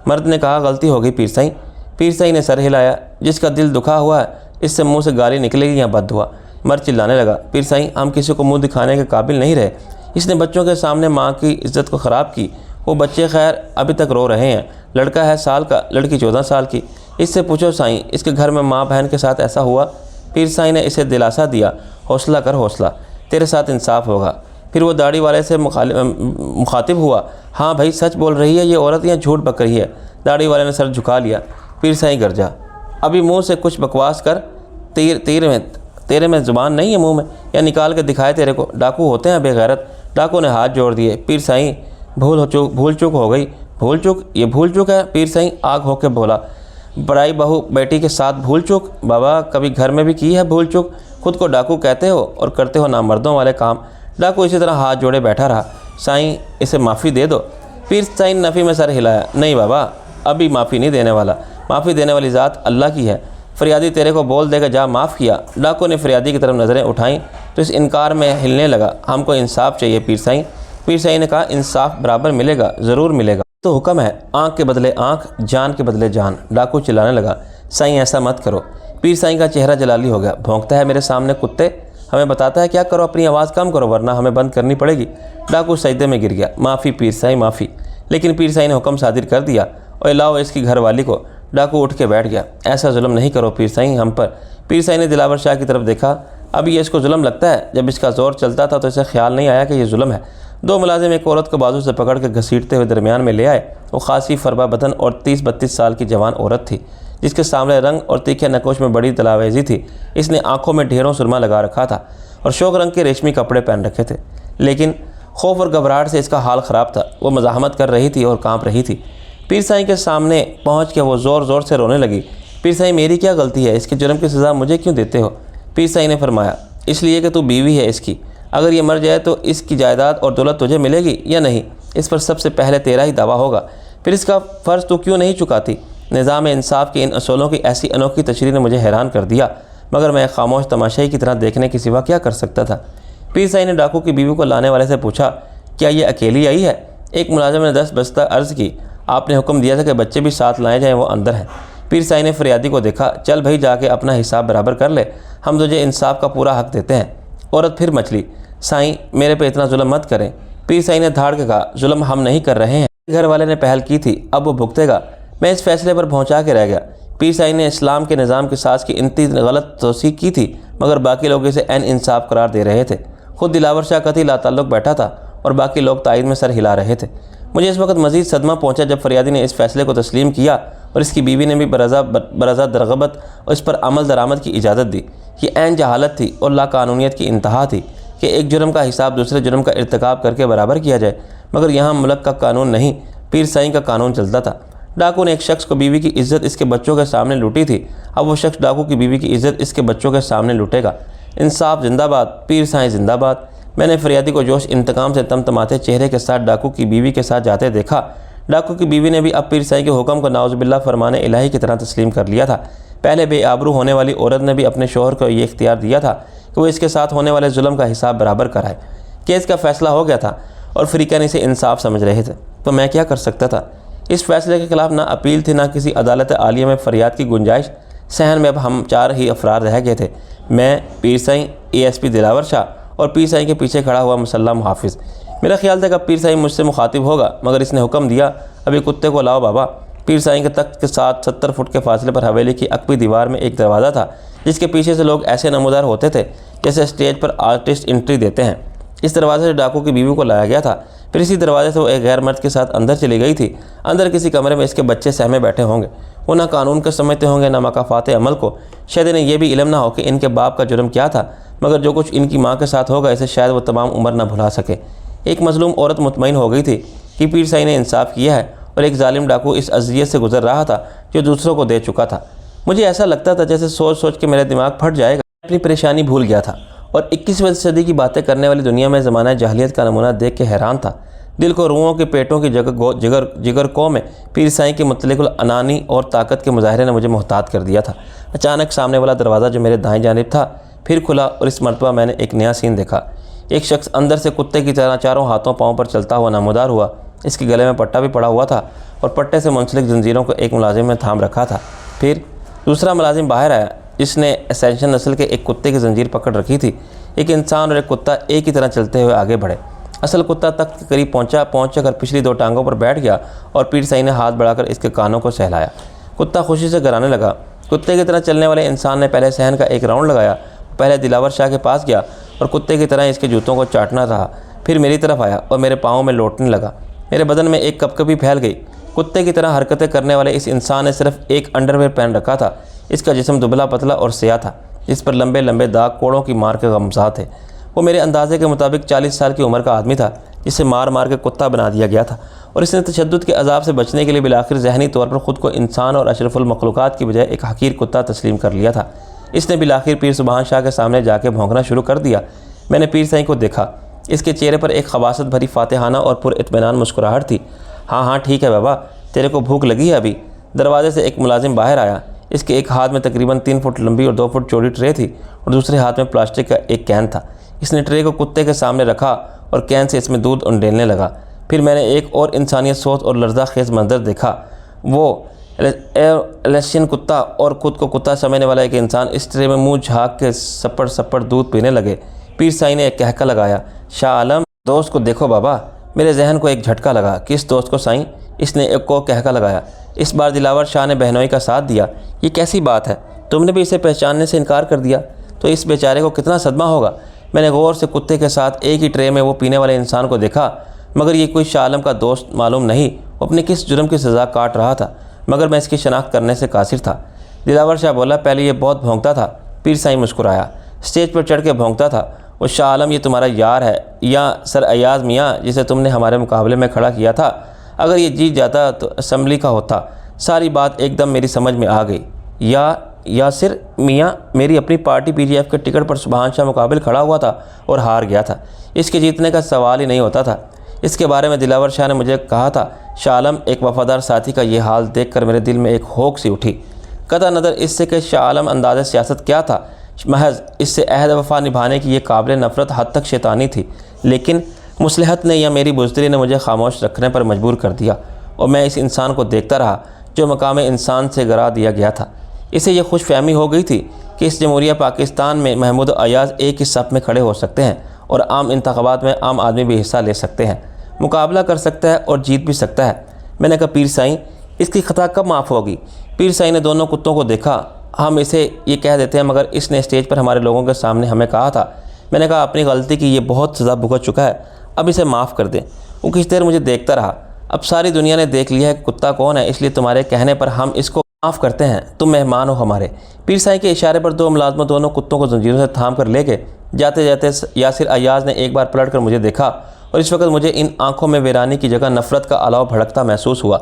मर्द ने कहा, गलती होगी पीर साईं। पीर साईं ने सर हिलाया। जिसका दिल दुखा हुआ है, इससे मुँह से गाली निकलेगी या बद्दुआ। मर्द चिल्लाने लगा, पीर साईं, हम किसी को मुँह दिखाने के काबिल नहीं रहे। इसने बच्चों के सामने माँ की इज्जत को ख़राब की। वो बच्चे खैर अभी तक रो रहे हैं। लड़का है साल का, लड़की 14 साल की। इससे पूछो साईं, इसके घर में माँ बहन के साथ ऐसा हुआ? पीर साईं ने इसे दिलासा दिया, हौसला कर हौसला, तेरे साथ इंसाफ होगा। फिर वो दाढ़ी वाले से मुखातिब हुआ, हाँ भाई सच बोल रही है ये औरत या झूठ बक रही है। दाढ़ी वाले ने सर झुका लिया। पीर साईं गरजा, अभी मुंह से कुछ बकवास कर, तेरे में ज़ुबान नहीं है मुंह में, या निकाल के दिखाए तेरे को, डाकू होते हैं बेगैरत। डाकू ने हाथ जोड़ दिए। पीर साईं भूल चूक हो गई। भूल चूक? ये भूल चूक है? पीर साईं आग होकर बोला। बड़ाई बहू बेटी के साथ भूल चूक? बाबा कभी घर में भी की है भूल चूक? खुद को डाकू कहते हो और करते हो नामर्दों वाले काम। डाकू इसी तरह हाथ जोड़े बैठा रहा। साईं इसे माफ़ी दे दो। पीर साईं नफ़ी में सर हिलाया, नहीं बाबा अभी माफ़ी नहीं देने वाला, माफ़ी देने वाली ज़ात अल्लाह की है। फरियादी तेरे को बोल देगा जा माफ़ किया। डाकू ने फरियादी की तरफ नज़रें उठाईं तो इस इनकार में हिलने लगा। हमको इंसाफ चाहिए पीर साईं। पीर साईं ने कहा इंसाफ बराबर मिलेगा, ज़रूर मिलेगा, तो हुक्म है, आँख के बदले आँख, जान के बदले जान। डाकू चिल्लाने लगा, साईं ऐसा मत करो। पीर साईं का चेहरा जलाली हो गया। भौंकता है मेरे सामने कुत्ते, हमें बताता है क्या करो, अपनी आवाज़ कम करो वरना हमें बंद करनी पड़ेगी। डाकू सजदे में गिर गया, माफ़ी पीर साईं माफ़ी। लेकिन पीर साईं ने हुक्म सादिर कर दिया, और लाओ इसकी घरवाली को। डाकू उठ के बैठ गया। ऐसा जुल्म नहीं करो पीर साईं हम पर। पीर साईं ने दिलावर शाह की तरफ देखा। अब ये इसको जुल्म लगता है, जब इसका ज़ोर चलता था तो इसे ख्याल नहीं आया कि ये जुल्म है। दो मुलाजिम एक औरत को बाजू से पकड़ के घसीटते हुए दरमियान में ले आए। वो खासी फरबा बदन और 30-32 साल की जवान औरत थी, जिसके सामने रंग और तीखे नकोश में बड़ी तलावेजी थी। इसने आंखों में ढेरों सुरमा लगा रखा था और शोक रंग के रेशमी कपड़े पहन रखे थे, लेकिन खौफ और घबराहट से इसका हाल ख़राब था। वो मज़ाहमत कर रही थी और काँप रही थी। पीर साईं के सामने पहुँच के वो ज़ोर ज़ोर से रोने लगी। पीर साईं मेरी क्या गलती है, इसके जुर्म की सज़ा मुझे क्यों देते हो? पीर साईं ने फरमाया, इसलिए कि तू बीवी है इसकी, अगर ये मर जाए तो इसकी जायदाद और दौलत तुझे मिलेगी या नहीं, इस पर सबसे पहले तेरा ही दावा होगा। फिर इसका फ़र्ज़ तू क्यों नहीं चुकाती? निज़ाम इंसाफ के इन असूलों की ऐसी अनोखी तशरीह ने मुझे हैरान कर दिया, मगर मैं खामोश तमाशाई की तरह देखने के सिवा क्या कर सकता था। पीर साईं ने डाकू की बीवी को लाने वाले से पूछा, क्या ये अकेली आई है? एक मुलाजिम ने 10 बस्ता अर्ज़ की, आपने हुक्म दिया था कि बच्चे भी साथ लाए जाएँ, वो अंदर हैं। पीर साईं ने फरियादी को देखा, चल भाई जाके अपना हिसाब बराबर कर ले, हम तुझे इंसाफ का पूरा हक़ देते हैं। औरत फिर मचली, साईं मेरे पे इतना जुल्म मत करें। पीर साईं ने धाड़ के कहा, जुल्म हम नहीं कर रहे हैं, घर वाले ने पहल की थी, अब वो भुगतेगा। मैं इस फैसले पर पहुंचा के रह गया। पीर साईं ने इस्लाम के निज़ाम के साथ की इंतनी गलत तौसीक की थी, मगर बाकी लोग इसे एन इंसाफ करार दे रहे थे। खुद दिलावर शाह कतई लाताल्लुक़ बैठा था और बाकी लोग तायद में सर हिला रहे थे। मुझे इस वक्त मज़ीद सदमा पहुंचा जब फरियादी ने इस फैसले को तस्लीम किया और इसकी बीवी ने भी बरज़ा दरगबत और इस पर अमल दरामद की इजाज़त दी। ये ऐन जहालत थी और लाकानूनियत की इंतहा थी कि एक जुर्म का हिसाब दूसरे जुर्म का इर्तिकाब करके बराबर किया जाए, मगर यहाँ मुल्क का कानून नहीं, पीर साईं का कानून चलता था। डाकू ने एक शख्स को बीवी की इज़्ज़त इसके बच्चों के सामने लूटी थी, अब वो शख्स डाकू की बीवी की इज़्ज़त इसके बच्चों के सामने लूटेगा। इंसाफ जिंदाबाद, पीर साईं जिंदाबाद। मैंने फरियादी को जोश इंतकाम से तमतमाते चेहरे के साथ डाकू की बीवी के साथ जाते देखा। डाकू की बीवी ने भी अब पीर साईं के हुक्म को नाउज़ुबिल्लाह फरमाने इलाही की तरह तस्लीम कर लिया था। पहले बेआबरू होने वाली औरत ने भी अपने शोहर को ये इख्तियार दिया था कि वो इसके साथ होने वाले जुल्म का हिसाब बराबर कराए। केस का फ़ैसला हो गया था और फ़रीक़ैन इसे इंसाफ समझ रहे थे, तो मैं क्या कर सकता था? इस फैसले के ख़िलाफ़ ना अपील थी, ना किसी अदालत आलिया में फ़रियाद की गुंजाइश। सहन में अब हम 4 ही अफराद रह गए थे, मैं, पीर साईं, ASP दिलावर शाह और पीर साईं के पीछे खड़ा हुआ मुसल्ला मुहाफ़िज़। मेरा ख्याल था कि पीर साईं मुझसे मुखातिब होगा, मगर इसने हुक्म दिया, अभी कुत्ते को लाओ बाबा। पीर साईं के तख्त के साथ 70 फुट के फासले पर हवेली की अकबी दीवार में एक दरवाज़ा था, जिसके पीछे से लोग ऐसे नमूदार होते थे जैसे स्टेज पर आर्टिस्ट एंट्री देते हैं। इस दरवाजे से डाकू की बीवी को लाया गया था। फिर इसी दरवाजे से वो एक गैर मर्द के साथ अंदर चली गई थी। अंदर किसी कमरे में इसके बच्चे सहमे बैठे होंगे। वो ना कानून को समझते होंगे, ना मकाफ़ात अमल को। शायद इन्हें यह भी इल्म ना हो कि इनके बाप का जुर्म क्या था, मगर जो कुछ इनकी माँ के साथ होगा इसे शायद वो तमाम उम्र ना भुला सके। एक मजलूम औरत मुतमईन हो गई थी कि पीर साईं ने इंसाफ किया है और एक जालिम डाकू इस अज़ियत से गुजर रहा था जो दूसरों को दे चुका था। मुझे ऐसा लगता था जैसे सोच सोच के मेरा दिमाग फट जाएगा। अपनी परेशानी भूल गया था और 21वीं सदी की बातें करने वाली दुनिया में ज़माना जाहिलियत का नमूना देख के हैरान था। दिल को रूहों के पेटों की जिगर को में पीर साईं के मुतल्लिक़ अनानी और ताकत के मुजाहरे ने मुझे मोहतात कर दिया था। अचानक सामने वाला दरवाज़ा जो मेरे दाएं जानिब था फिर खुला और इस मरतबा मैंने एक नया सीन देखा। एक शख्स अंदर से कुत्ते की तरह चारों हाथों पाँव पर चलता हुआ नमूदार हुआ। इसके गले में पट्टा भी पड़ा हुआ था और पट्टे से मुंसलिक जंजीरों को एक मुलाजिम में थाम रखा था। फिर दूसरा मुलाजिम बाहर आया जिसने एसेंशन नस्ल के एक कुत्ते की जंजीर पकड़ रखी थी। एक इंसान और एक कुत्ता एक ही तरह चलते हुए आगे बढ़े। असल कुत्ता तख्त के करीब पहुँचकर पिछली 2 टांगों पर बैठ गया और पीर साईं ने हाथ बढ़ाकर इसके कानों को सहलाया। कुत्ता खुशी से गराने लगा। कुत्ते की तरह चलने वाले इंसान ने पहले सहन का एक राउंड लगाया। पहले दिलावर शाह के पास गया और कुत्ते की तरह इसके जूतों को चाटना रहा। फिर मेरी तरफ आया और मेरे पाँव में लौटने लगा। मेरे बदन में एक कपकपी फैल गई। कुत्ते की तरह हरकतें करने वाले इस इंसान ने सिर्फ एक अंडरवेयर पहन रखा था। इसका जिस्म दुबला पतला और स्याह था, जिस पर लंबे लंबे दाग कोड़ों की मार के गमसा थे। वो मेरे अंदाजे के मुताबिक 40 साल की उम्र का आदमी था, जिसे मार मार के कुत्ता बना दिया गया था, और इसने तशद्दुद के अजाब से बचने के लिए बिलाखिर ज़हनी तौर पर ख़ुद को इंसान और अशरफुल मखलूक़ात की बजाय एक हकीर कुत्ता तस्लीम कर लिया था। इसने बिलाखिर पीर सुबहान शाह के सामने जाके भौंकना शुरू कर दिया। मैंने पीर साईं को देखा। इसके चेहरे पर एक खबासत भरी फातिहाना और पुरइत्मीनान मुस्कुराहट थी। हाँ हाँ ठीक है बाबा, तेरे को भूख लगी है अभी। दरवाजे से एक मुलाजिम बाहर आया। इसके एक हाथ में तकरीबन 3 फुट लंबी और 2 फुट चौड़ी ट्रे थी और दूसरे हाथ में प्लास्टिक का एक कैन था। इसने ट्रे को कुत्ते के सामने रखा और कैन से इसमें दूध उंडेलने लगा। फिर मैंने एक और इंसानियत सोच और लर्जा खेज मंजर देखा। वो एलेशियन कुत्ता और खुद को कुत्ता समझने वाला एक इंसान इस ट्रे में मुंह झाँक के सपड़ सपड़ दूध पीने लगे। पीर साईं ने एक कहका लगाया, शाह आलम, दोस्त को देखो बाबा। मेरे जहन को एक झटका लगा। किस दोस्त को साईं? इसने एक को कहका लगाया। इस बार दिलावर शाह ने बहनोई का साथ दिया। ये कैसी बात है, तुमने भी इसे पहचानने से इनकार कर दिया, तो इस बेचारे को कितना सदमा होगा। मैंने गौर से कुत्ते के साथ एक ही ट्रे में वो पीने वाले इंसान को देखा, मगर ये कोई शाह आलम का दोस्त मालूम नहीं। वो अपने किस जुर्म की सज़ा काट रहा था, मगर मैं इसकी शनाख्त करने से कासिर था। दिलावर शाह बोला, पहले ये बहुत भौंकता था। पीर साईं मुस्कुराया। स्टेज पर चढ़ के भौंकता था। वो शाह आलम ये तुम्हारा यार है, या सर अयाज़ मियाँ जिसे तुमने हमारे मुकाबले में खड़ा किया था? अगर ये जीत जाता तो असम्बली का होता। सारी बात एकदम मेरी समझ में आ गई। यासिर मियाँ मेरी अपनी पार्टी पीजीएफ के टिकट पर सुबहान शाह मुकाबले खड़ा हुआ था और हार गया था। इसके जीतने का सवाल ही नहीं होता था। इसके बारे में दिलावर शाह ने मुझे कहा था। शाह आलम, एक वफ़ादार साथी का ये हाल देखकर मेरे दिल में एक होक सी उठी। कतई नज़र इससे कि शाह आलम अंदाज़ सियासत क्या था, महज इससे अहद वफ़ा निभाने की ये काबिल नफ़रत हद तक शैतानी थी। लेकिन मुसलहत ने या मेरी बुज़दिली ने मुझे खामोश रखने पर मजबूर कर दिया और मैं इस इंसान को देखता रहा जो मकाम इंसान से गिरा दिया गया था। इसे यह खुशफहमी हो गई थी कि इस जमहूरिया पाकिस्तान में महमूद अयाज़ एक ही सफ़ में खड़े हो सकते हैं और आम इंतखाबात में आम आदमी भी हिस्सा ले सकते हैं, मुकाबला कर सकता है और जीत भी सकता है। मैंने कहा, पीर साईं, इसकी ख़ता कब माफ़ होगी? पीर साईं ने दोनों कुत्तों को देखा। हम इसे ये कह देते हैं, मगर इसने स्टेज पर हमारे लोगों के सामने हमें कहा था। मैंने कहा, अपनी गलती की ये बहुत सज़ा भुगत चुका है, अब इसे माफ़ कर दें। वो कुछ देर मुझे देखता रहा। अब सारी दुनिया ने देख लिया है कि कुत्ता कौन है, इसलिए तुम्हारे कहने पर हम इसको माफ़ करते हैं। तुम मेहमान हो हमारे। पीर साईं के इशारे पर दो मुलाजमों दोनों कुत्तों को जंजीरों से थाम कर ले गए। जाते जाते यासिर अयाज़ ने एक बार पलट कर मुझे देखा और इस वक्त मुझे इन आंखों में वीरानी की जगह नफ़रत का अलाव भड़कता महसूस हुआ।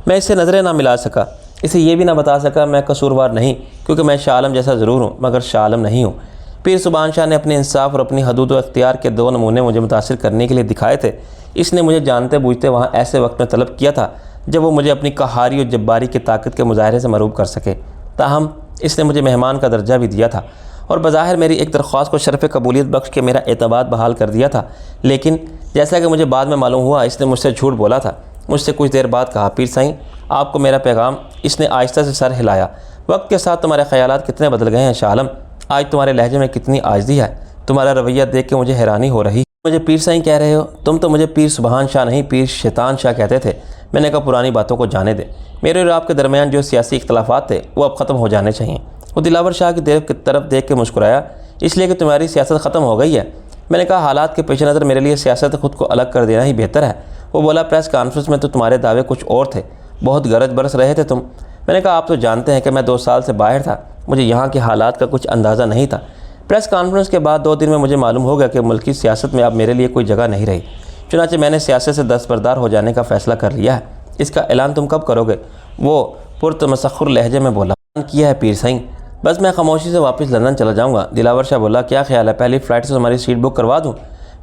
मैं इससे नज़रें ना मिला सका, इसे ये भी ना बता सका मैं कसूरवार नहीं, क्योंकि मैं शाह आलम जैसा ज़रूर हूँ मगर शाह आलम नहीं हूँ। पीर सुबहान शाह ने अपने इंसाफ और अपनी हदूद व इख्तियार के 2 नमूने मुझे मुतासिर करने के लिए दिखाए थे। इसने मुझे जानते बूझते वहाँ ऐसे वक्त में तलब किया था जब वो मुझे अपनी कहारी और जब्बारी की ताकत के मुजाहरे से मरूब कर सके। ताहम इसने मुझे मेहमान का दर्जा भी दिया था और बज़ाहिर मेरी एक दरख्वास्त को शरफ़ कबूलियत बख्श के मेरा एतमाद बहाल कर दिया था। लेकिन जैसा कि मुझे बाद में मालूम हुआ, इसने मुझसे झूठ बोला था। मुझसे कुछ देर बाद कहा, पीर साईं, आपको मेरा पैगाम। इसने आहिस्ता से सर हिलाया। वक्त के साथ तुम्हारे ख़यालात कितने बदल गए हैं शाह आलम। आज तुम्हारे लहजे में कितनी आजिज़ी है। तुम्हारा रवैया देख के मुझे हैरानी हो रही। मुझे पीर साईं कह रहे हो? तुम तो मुझे पीर सुबहान शाह नहीं, पीर शैतान शाह कहते थे। मैंने कहा, पुरानी बातों को जाने दे। मेरे और आपके दरमियान जो सियासी इख्तलाफात थे वो अब ख़त्म हो जाने चाहिए। वो दिलावर शाह की तरफ देख के मुस्कुराया, इसलिए कि तुम्हारी सियासत ख़त्म हो गई है। मैंने कहा, हालात के पेश नज़र मेरे लिए सियासत खुद को अलग कर देना ही बेहतर है। वो बोला, प्रेस कॉन्फ्रेंस में तो तुम्हारे दावे कुछ और थे, बहुत गरज बरस रहे थे तुम। मैंने कहा, आप तो जानते हैं कि मैं 2 साल से बाहर था, मुझे यहाँ के हालात का कुछ अंदाज़ा नहीं था। प्रेस कॉन्फ्रेंस के बाद 2 दिन में मुझे मालूम हो गया कि मुल्की सियासत में अब मेरे लिए कोई जगह नहीं रही। चुनांचे मैंने सियासत से दस्तबरदार हो जाने का फ़ैसला कर लिया है। इसका ऐलान तुम कब करोगे? वो पुरतमसख्खुर लहजे में बोला, किया है पीर साईं, बस मैं खामोशी से वापस लंदन चला जाऊँगा। दिलावर शाह बोला, क्या ख्याल है, पहली फ़्लाइट से हमारी सीट बुक करवा दूँ?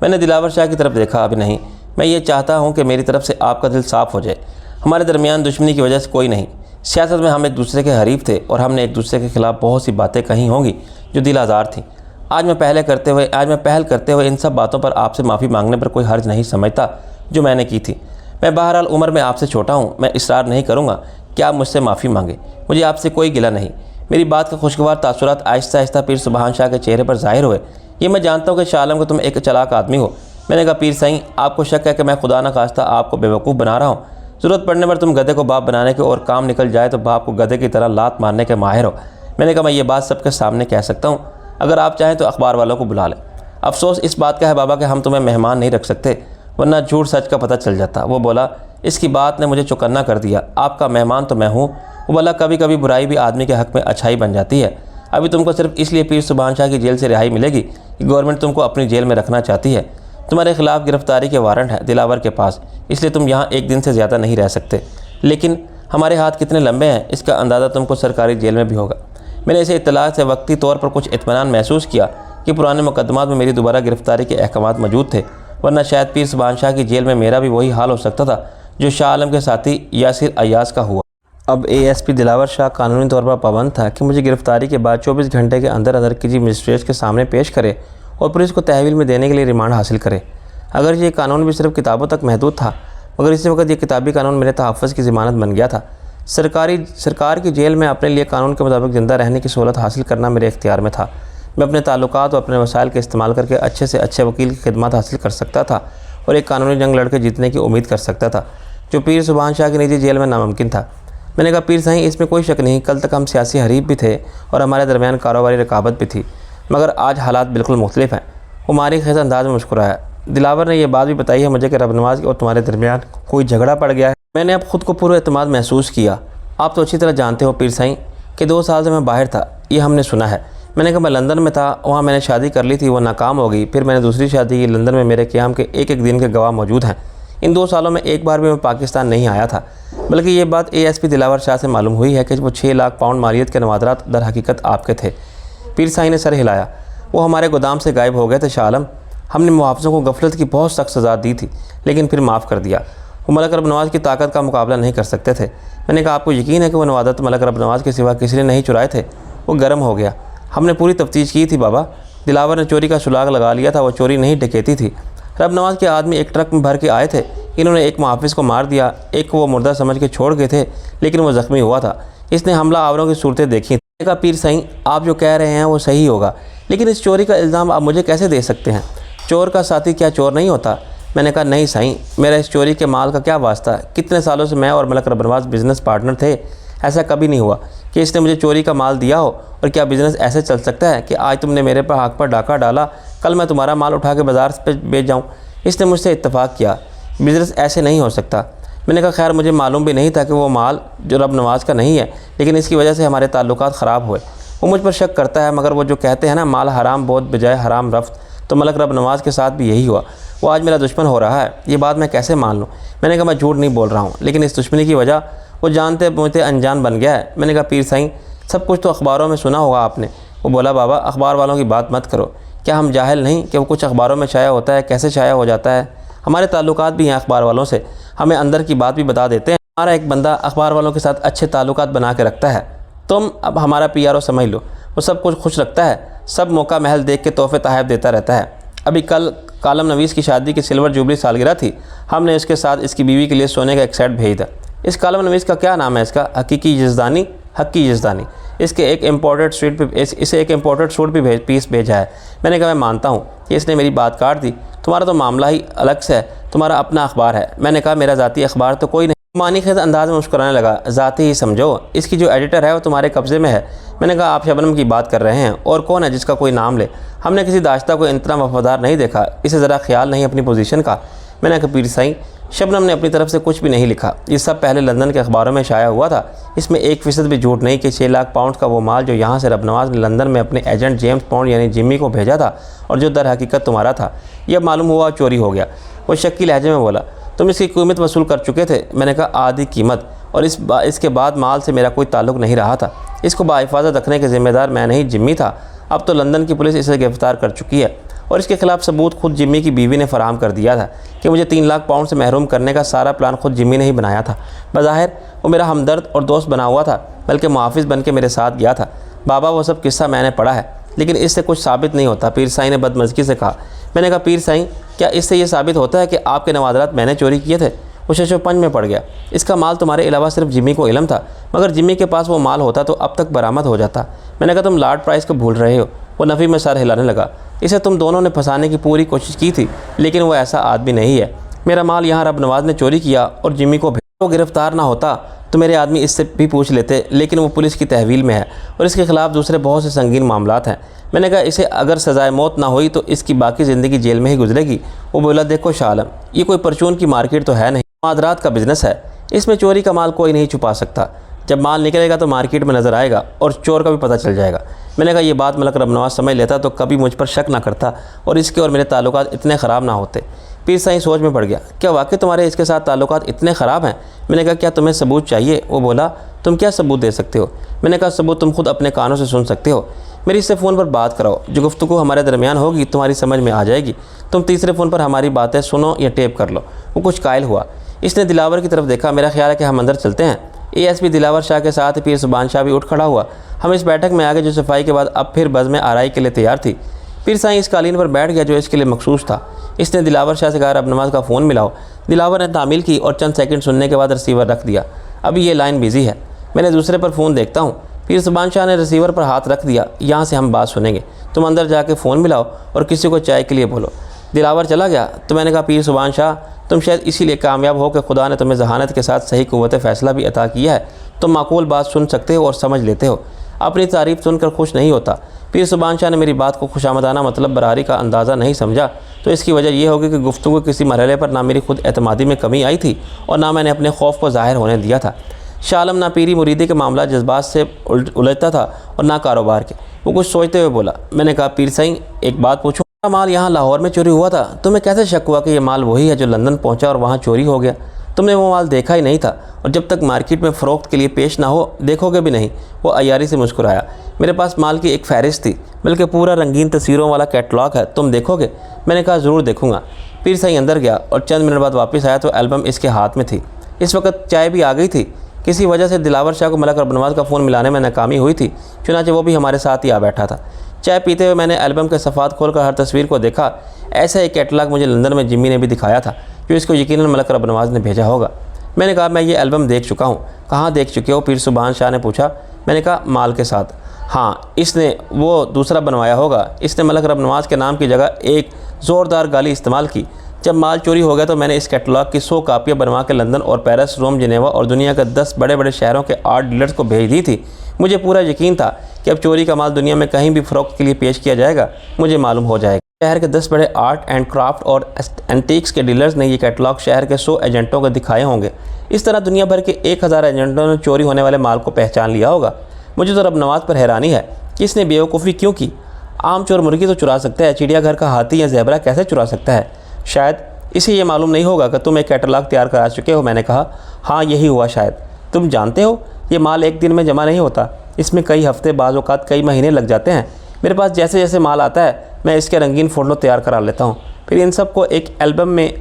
मैंने दिलावर शाह की तरफ देखा, अभी नहीं। मैं ये चाहता हूँ कि मेरी तरफ से आपका दिल साफ़ हो जाए। हमारे दरमियान दुश्मनी की वजह से कोई नहीं। सियासत में हम एक दूसरे के हरीफ थे और हमने एक दूसरे के ख़िलाफ़ बहुत सी बातें कही होंगी जो दिल आज़ार थी। आज मैं पहल करते हुए इन सब बातों पर आपसे माफ़ी मांगने पर कोई हर्ज नहीं समझता जो मैंने की थी। मैं बहरहाल उम्र में आपसे छोटा हूँ, मैं इसरार नहीं करूँगा कि आप मुझसे माफ़ी मांगे। मुझे आपसे कोई गिला नहीं। मेरी बात के खुशगवार तासुरात आहिस्ता आहिस्ता पीर सुबहान शाह के चेहरे पर ज़ाहिर हुए। ये मैं जानता हूँ कि शाह आलम को तुम एक चालाक आदमी हो। मैंने कहा, पीर साईं, आपको शक है कि मैं खुदा न खास्ता आपको बेवकूफ़ बना रहा हूँ। ज़रूरत पड़ने पर तुम गधे को बाप बनाने के और काम निकल जाए तो बाप को गधे की तरह लात मारने के माहिर हो। मैंने कहा, मैं ये बात सबके सामने कह सकता हूँ, अगर आप चाहें तो अखबार वालों को बुला लें। अफसोस इस बात का है बाबा कि हम तुम्हें मेहमान नहीं रख सकते, वरना झूठ सच का पता चल जाता। वो बोला, इसकी बात ने मुझे चौकन्ना कर दिया। आपका मेहमान तो मैं हूँ। वो बोला, कभी कभी बुराई भी आदमी के हक़ में अच्छाई बन जाती है। अभी तुमको सिर्फ इसलिए पीर सुभान शाह की जेल से रिहाई मिलेगी कि गवर्नमेंट तुमको अपनी जेल में रखना चाहती है। तुम्हारे खिलाफ गिरफ्तारी के वारंट है दिलावर के पास, इसलिए तुम यहाँ एक दिन से ज़्यादा नहीं रह सकते। लेकिन हमारे हाथ कितने लंबे हैं इसका अंदाज़ा तुमको सरकारी जेल में भी होगा। मैंने इसे इत्तला से वक्ती तौर पर कुछ इत्मीनान महसूस किया कि पुराने मुकदमात में मेरी दोबारा गिरफ्तारी के अहकामात मौजूद थे, वरना शायद पीर सुभान शाह की जेल में मेरा भी वही हाल हो सकता था जो शाह आलम के साथी यासिर अय्याज का हुआ। अब ASP दिलावर शाह कानूनी तौर पर पाबंद था कि मुझे गिरफ्तारी के बाद 24 घंटे के अंदर अंदर किसी मजिस्ट्रेट के सामने पेश करे और पुलिस को तहवील में देने के लिए रिमांड हासिल करे। अगर ये कानून भी सिर्फ किताबों तक महदूद था, मगर इसी वक्त ये किताबी कानून मेरे तहफ़्फ़ुज़ की ज़मानत बन गया था। सरकार की जेल में अपने लिए कानून के मुताबिक ज़िंदा रहने की सहूलत हासिल करना मेरे इख्तियार में था। मैं अपने ताल्लुकात और अपने वसाइल के इस्तेमाल करके अच्छे से अच्छे वकील की खिदमत हासिल कर सकता था और एक कानूनी जंग लड़के जीतने की उम्मीद कर सकता था, जो पीर सुभान शाह की निजी जेल में नामुमकिन था। मैंने कहा, पीर साईं, इसमें कोई शक नहीं, कल तक हम सियासी हरीफ भी थे और हमारे दरमियान कारोबारी रकाबत भी थी, मगर आज हालात बिल्कुल मुख्तलिफ हैं। वो मारी खेज़ अंदाज में मुस्कुराया। दिलावर ने यह बात भी बताई है मुझे कि रबनवाज और तुम्हारे दरमियान कोई झगड़ा पड़ गया है। मैंने अब खुद को पूरा एतमाद महसूस किया। आप तो अच्छी तरह जानते हो पीर साईं कि 2 साल से मैं बाहर था, ये हमने सुना है। मैंने कहा, मैं लंदन में था, वहाँ मैंने शादी कर ली थी, वो नाकाम हो गई। फिर मैंने दूसरी शादी की। लंदन में मेरे क़याम के एक एक दिन के गवाह मौजूद हैं। इन 2 सालों में एक बार भी मैं पाकिस्तान नहीं आया था, बल्कि ये बात ASP दिलावर शाह से मालूम हुई है कि वो 6 लाख पाउंड मालियत के नवादरात दर हकीकत आपके थे। पीर साईं ने सर हिलाया। वो हमारे गोदाम से गायब हो गए थे शाह आलम। हमने मुहाफ़िज़ों को गफलत की बहुत सख्त सज़ा दी थी, लेकिन फिर माफ़ कर दिया। वो मलक रबनवाज की ताकत का मुकाबला नहीं कर सकते थे। मैंने कहा, आपको यकीन है कि वो नवादत मलक रबनवाज के सिवा किसी ने नहीं चुराए थे? वो गर्म हो गया। हमने पूरी तफ्तीश की थी बाबा। दिलावर ने चोरी का सुराग लगा लिया था। वो चोरी नहीं डकैती थी। रबनवाज के आदमी एक ट्रक में भर के आए थे। इन्होंने एक मुहाफ़िज़ को मार दिया, एक को वो मुर्दा समझ के छोड़ गए थे, लेकिन वो ज़ख्मी हुआ था। इसने हमला आवरों की सूरतें देखी। मैंने कहा, पीर साईं, आप जो कह रहे हैं वो सही होगा, लेकिन इस चोरी का इल्ज़ाम आप मुझे कैसे दे सकते हैं? चोर का साथी क्या चोर नहीं होता? मैंने कहा, नहीं साईं, मेरा इस चोरी के माल का क्या वास्ता? कितने सालों से मैं और मलक रबनवाज बिज़नेस पार्टनर थे। ऐसा कभी नहीं हुआ कि इसने मुझे चोरी का माल दिया हो। और क्या बिज़नेस ऐसे चल सकता है कि आज तुमने मेरे पर हक़ पर डाका डाला, कल मैं तुम्हारा माल उठा के बाज़ार पे बेच जाऊँ? इसने मुझसे इत्तफ़ाक़ किया। बिज़नेस ऐसे नहीं हो सकता। मैंने कहा, खैर, मुझे मालूम भी नहीं था कि वो माल जो रबनवाज का नहीं है, लेकिन इसकी वजह से हमारे ताल्लुकात ख़राब हुए। वो मुझ पर शक करता है, मगर वो जो कहते हैं ना, माल हराम बहुत बजाय हराम रफ्त, तो मलक रबनवाज के साथ भी यही हुआ। वो आज मेरा दुश्मन हो रहा है, ये बात मैं कैसे मान लूँ? मैंने कहा, मैं झूठ नहीं बोल रहा हूँ, लेकिन इस दुश्मनी की वजह वो जानते मुझे अनजान बन गया है। मैंने कहा, पीर साईं, सब कुछ तो अखबारों में सुना होगा आपने। वो बोला, बाबा, अखबार वालों की बात मत करो। क्या हम जाहिल नहीं कि वो कुछ अखबारों में शाया होता है कैसे शाया हो जाता है? हमारे ताल्लुकात भी हैं अखबार वालों से, हमें अंदर की बात भी बता देते हैं। हमारा एक बंदा अखबार वालों के साथ अच्छे ताल्लुकात बना के रखता है। तुम अब हमारा PRO समझ लो। वो सब कुछ खुश रखता है, सब मौका महल देख के तोहफ़े तहफ़ देता रहता है। अभी कल कालम नवीस की शादी की सिल्वर जुबली सालगिरह थी। हमने इसके साथ इसकी बीवी के लिए सोने का एक सेट भेजा। इस कालम नवीस का क्या नाम है? इसका हक्की यज़दानी। इसके एक इम्पोर्टेड सूट पे इसे एक इम्पोर्टेड सूट भी पीस भेजा है। मैंने कहा, मैं मानता हूँ कि इसने मेरी बात काट दी। तुम्हारा तो मामला ही अलग से है, तुम्हारा अपना अखबार है। मैंने कहा, मेरा ज़ाती अखबार तो कोई नहीं। मानी खेज़ अंदाज में मुस्कुराने लगा। ज़ाती ही समझो, इसकी जो एडिटर है वो तुम्हारे कब्ज़े में है। मैंने कहा, आप शबनम की बात कर रहे हैं, और कौन है जिसका कोई नाम ले? हमने किसी दाश्ता को इतना वफादार नहीं देखा, इसे ज़रा ख्याल नहीं अपनी पोजीशन का। मैंने कहा, पीर साईं, शबनम ने अपनी तरफ से कुछ भी नहीं लिखा। ये सब पहले लंदन के अखबारों में शाया हुआ था। इसमें 1% भी झूठ नहीं कि 6 लाख पाउंड का वो माल जो यहाँ से रबनवाज ने लंदन में अपने एजेंट जेम्स पॉन्ड यानी जिम्मी को भेजा था और जो दर हकीकत तुम्हारा था, यह मालूम हुआ चोरी हो गया। वो शक्की लहजे में बोला, तुम इसकी कीमत वसूल कर चुके थे? मैंने कहा, आधी कीमत, और इसके बाद माल से मेरा कोई ताल्लुक़ नहीं रहा था। इसको बाहिफाजत रखने के ज़िम्मेदार मैं नहीं, जिम्मी था। अब तो लंदन की पुलिस इसे गिरफ़्तार कर चुकी है और इसके ख़िलाफ़ सबूत खुद जिम्मी की बीवी ने फराहम कर दिया था कि मुझे 3 लाख पाउंड से महरूम करने का सारा प्लान खुद जिम्मी ने ही बनाया था। बज़ाहिर वो मेरा हमदर्द और दोस्त बना हुआ था, बल्कि मुहाफ़िज़ बन के मेरे साथ गया था। बाबा, वो सब किस्सा मैंने पढ़ा है, लेकिन इससे कुछ साबित नहीं होता। पीर साईं ने बदमज़गी से कहा। मैंने कहा, पीर साईं, क्या इससे ये साबित होता है कि आपके नवादरात मैंने चोरी किए थे? वो शशोपंज में पड़ गया। इसका माल तुम्हारे अलावा सिर्फ जिम्मी को इल्म था, मगर जिम्मी के पास वो माल होता तो अब तक बरामद हो जाता। मैंने कहा, तुम लॉर्ड प्राइस को भूल रहे हो। वो नफ़ी में सर हिलाने लगा। इसे तुम दोनों ने फंसाने की पूरी कोशिश की थी, लेकिन वो ऐसा आदमी नहीं है। मेरा माल यहाँ रबनवाज ने चोरी किया और जिम्मी को गिरफ़्तार ना होता तो मेरे आदमी इससे भी पूछ लेते, लेकिन वो पुलिस की तहवील में है और इसके ख़िलाफ़ दूसरे बहुत से संगीन मामलात हैं। मैंने कहा इसे अगर सज़ाए मौत ना हुई तो इसकी बाकी ज़िंदगी जेल में ही गुजरेगी। वो बोला, देखो शाह आलम, ये कोई परचून की मार्केट तो है नहीं, मुआदरात का बिज़नेस है, इसमें चोरी का माल कोई नहीं छुपा सकता। जब माल निकलेगा तो मार्केट में नज़र आएगा और चोर का भी पता चल जाएगा। मैंने कहा ये बात मलक रबनवाज समझ लेता तो कभी मुझ पर शक ना करता और इसके और मेरे ताल्लुकात इतने ख़राब ना होते। पीर साईं सोच में पड़ गया, क्या वाकई तुम्हारे इसके साथ ताल्लुकात इतने ख़राब हैं? मैंने कहा क्या तुम्हें सबूत चाहिए? वो बोला, तुम क्या सबूत दे सकते हो? मैंने कहा सबूत तुम खुद अपने कानों से सुन सकते हो। मेरी इससे फ़ोन पर बात कराओ, जो गुफ्तगू हमारे दरमियान होगी तुम्हारी समझ में आ जाएगी। तुम तीसरे फ़ोन पर हमारी बातें सुनो या टेप कर लो। वो कुछ कायल हुआ। इसने दिलावर की तरफ देखा। मेरा ख्याल है कि हम अंदर चलते हैं। ASP दिलावर शाह के साथ पीर सुबान शाह भी उठ खड़ा हुआ। हम इस बैठक में आगे जो सफाई के बाद अब फिर बज़ में आराई के लिए तैयार थी। पीर साईं इस कालीन पर बैठ गया जो इसके लिए मखसूस था। इसने दिलावर शाह से कहा, अब नमाज का फ़ोन मिलाओ। दिलावर ने तामील की और चंद सेकंड सुनने के बाद रिसीवर रख दिया। अभी ये लाइन बिज़ी है, मैंने दूसरे पर फ़ोन देखता हूँ। पीर सुबान शाह ने रिसीवर पर हाथ रख दिया, यहाँ से हम बात सुनेंगे, तुम अंदर जाके फ़ोन मिलाओ और किसी को चाय के लिए बोलो। दिलावर चला गया तो मैंने कहा, पीर सुबान शाह, तुम शायद इसीलिए कामयाब हो कि खुदा ने तुम्हें जहानत के साथ सही क़ुव्वत फ़ैसला भी अता किया है। तुम माकूल बात सुन सकते हो और समझ लेते हो, अपनी तारीफ़ सुनकर खुश नहीं होता। पीर सुबान शाह ने मेरी बात को खुशामदाना मतलब बरारी का अंदाज़ा नहीं समझा तो इसकी वजह यह होगी कि गुफ्तगू किसी मरहले पर ना मेरी खुद एतमादी में कमी आई थी और ना मैंने अपने खौफ को ज़ाहिर होने दिया था। शाह आलम ना पीरी मुरीदी के मामला जज्बात से उलझता था और ना कारोबार के। वो कुछ सोचते हुए बोला। मैंने कहा, पीर साईं एक बात पूछूं, माल यहाँ लाहौर में चोरी हुआ था, तुम्हें कैसे शक हुआ कि यह माल वही है जो लंदन पहुँचा और वहाँ चोरी हो गया? तुमने वो माल देखा ही नहीं था और जब तक मार्केट में फ़रोख्त के लिए पेश ना हो देखोगे भी नहीं। वो अयारी से मुस्कुराया। मेरे पास माल की एक फ़हरिस्त थी, बल्कि पूरा रंगीन तस्वीरों वाला कैटलॉग है, तुम देखोगे? मैंने कहा, ज़रूर देखूँगा। पीर साईं अंदर गया और चंद मिनट बाद वापस आया तो एल्बम इसके हाथ में थी। इस वक्त चाय भी आ गई थी। किसी वजह से दिलावर शाह को मलक रबनवाज का फ़ोन मिलाने में नाकामी हुई थी, चुनांचे वो भी हमारे साथ ही आ बैठा था। चाय पीते हुए मैंने एल्बम के सफ़ात खोलकर हर तस्वीर को देखा। ऐसा एक कैटलॉग मुझे लंदन में जिम्मी ने भी दिखाया था, जो इसको यकीनन मलक रबनवाज ने भेजा होगा। मैंने कहा, मैं ये एल्बम देख चुका हूँ। कहाँ देख चुके हो? पीर सुबान शाह ने पूछा। मैंने कहा, माल के साथ। हाँ, इसने वो दूसरा बनवाया होगा। इसने मलक रबनवाज के नाम की जगह एक ज़ोरदार गाली इस्तेमाल की। जब माल चोरी हो गया तो मैंने इस कैटलॉग की 100 कापियाँ बनवा के लंदन और पेरिस, रोम, जिनेवा और दुनिया के 10 बड़े बड़े शहरों के आर्ट डीलर्स को भेज दी थी। मुझे पूरा यकीन था कि अब चोरी का माल दुनिया में कहीं भी फ़रोख्त के लिए पेश किया जाएगा, मुझे मालूम हो जाएगा। शहर के 10 बड़े आर्ट एंड क्राफ्ट और एंटीक्स के डीलर्स ने ये कैटलॉग शहर के 100 एजेंटों को दिखाए होंगे। इस तरह दुनिया भर के 1000 एजेंटों ने चोरी होने वाले माल को पहचान लिया होगा। मुझे तो रबनवाज पर हैरानी है कि इसने बेवकूफ़ी क्यों की। आम चोर मुर्गी तो चुरा सकता है, चिड़ियाघर का हाथी या ज़ेबरा कैसे चुरा सकता है? शायद इसे ये मालूम नहीं होगा कि तुम एक कैटलॉग तैयार करा चुके हो। मैंने कहा, हाँ यही हुआ शायद। तुम जानते हो ये माल एक दिन में जमा नहीं होता, इसमें कई हफ्ते, बाज़ औक़ात कई महीने लग जाते हैं। मेरे पास जैसे जैसे माल आता है मैं इसके रंगीन फ़ोटो तैयार करा लेता हूँ, फिर इन सब को एक एल्बम में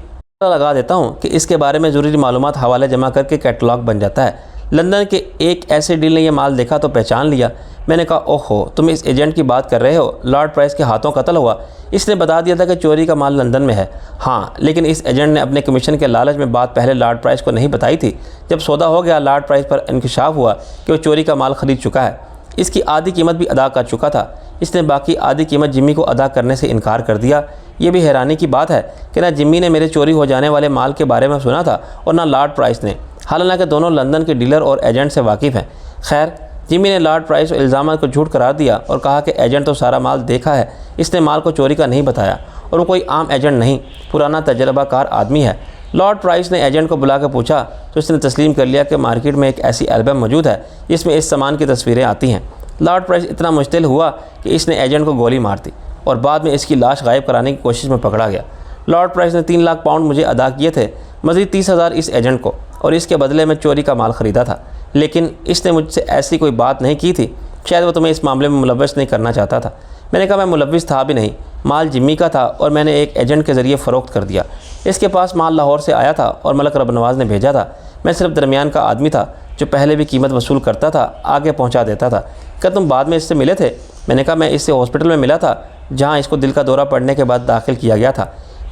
लगा देता हूँ कि इसके बारे में ज़रूरी मालूमात हवाले जमा करके कैटलॉग बन जाता है। लंदन के एक ऐसे डील ने यह माल देखा तो पहचान लिया। मैंने कहा, ओहो, तुम इस एजेंट की बात कर रहे हो? लॉर्ड प्राइस के हाथों कत्ल हुआ। इसने बता दिया था कि चोरी का माल लंदन में है। हाँ, लेकिन इस एजेंट ने अपने कमीशन के लालच में बात पहले लॉर्ड प्राइस को नहीं बताई थी। जब सौदा हो गया, लॉर्ड प्राइस पर इंकशाफ हुआ कि वो चोरी का माल ख़रीद चुका है। इसकी आधी कीमत भी अदा कर चुका था। इसने बाकी आधी कीमत जिम्मी को अदा करने से इनकार कर दिया। ये भी हैरानी की बात है कि ना जिम्मी ने मेरे चोरी हो जाने वाले माल के बारे में सुना था और ना लॉर्ड प्राइस ने, हालांकि दोनों लंदन के डीलर और एजेंट से वाकिफ़ हैं। खैर, जिम्मी ने लॉर्ड प्राइस और इल्ज़ाम को झूठ करार दिया और कहा कि एजेंट तो सारा माल देखा है, इसने माल को चोरी का नहीं बताया और वो कोई आम एजेंट नहीं, पुराना तजर्बाकार आदमी है। लॉर्ड प्राइस ने एजेंट को बुला कर पूछा तो इसने तस्लीम कर लिया कि मार्केट में एक ऐसी एल्बम मौजूद है जिसमें इस सामान की तस्वीरें आती हैं। लॉर्ड प्राइस इतना मुश्तिल हुआ कि इसने एजेंट को गोली मार दी और बाद में इसकी लाश गायब कराने की कोशिश में पकड़ा गया। लॉर्ड प्राइस ने 3 लाख पाउंड मुझे अदा किए थे, मज़ीद 30,000 इस एजेंट को, और इसके बदले में चोरी का माल ख़रीदा था। लेकिन इसने मुझसे ऐसी कोई बात नहीं की थी। शायद वो तुम्हें इस मामले में मुलव्वस नहीं करना चाहता था। मैंने कहा, मैं मुलव्वस था भी नहीं, माल जिम्मी का था और मैंने एक एजेंट के ज़रिए फ़रोख्त कर दिया। इसके पास माल लाहौर से आया था और मलक रबनवाज ने भेजा था। मैं सिर्फ दरमियान का आदमी था जो पहले भी कीमत वसूल करता था, आगे पहुँचा देता था। क्या तुम बाद में इससे मिले थे? मैंने कहा, मैं इससे हॉस्पिटल में मिला था जहाँ इसको दिल का दौरा पड़ने के बाद दाखिल किया गया था।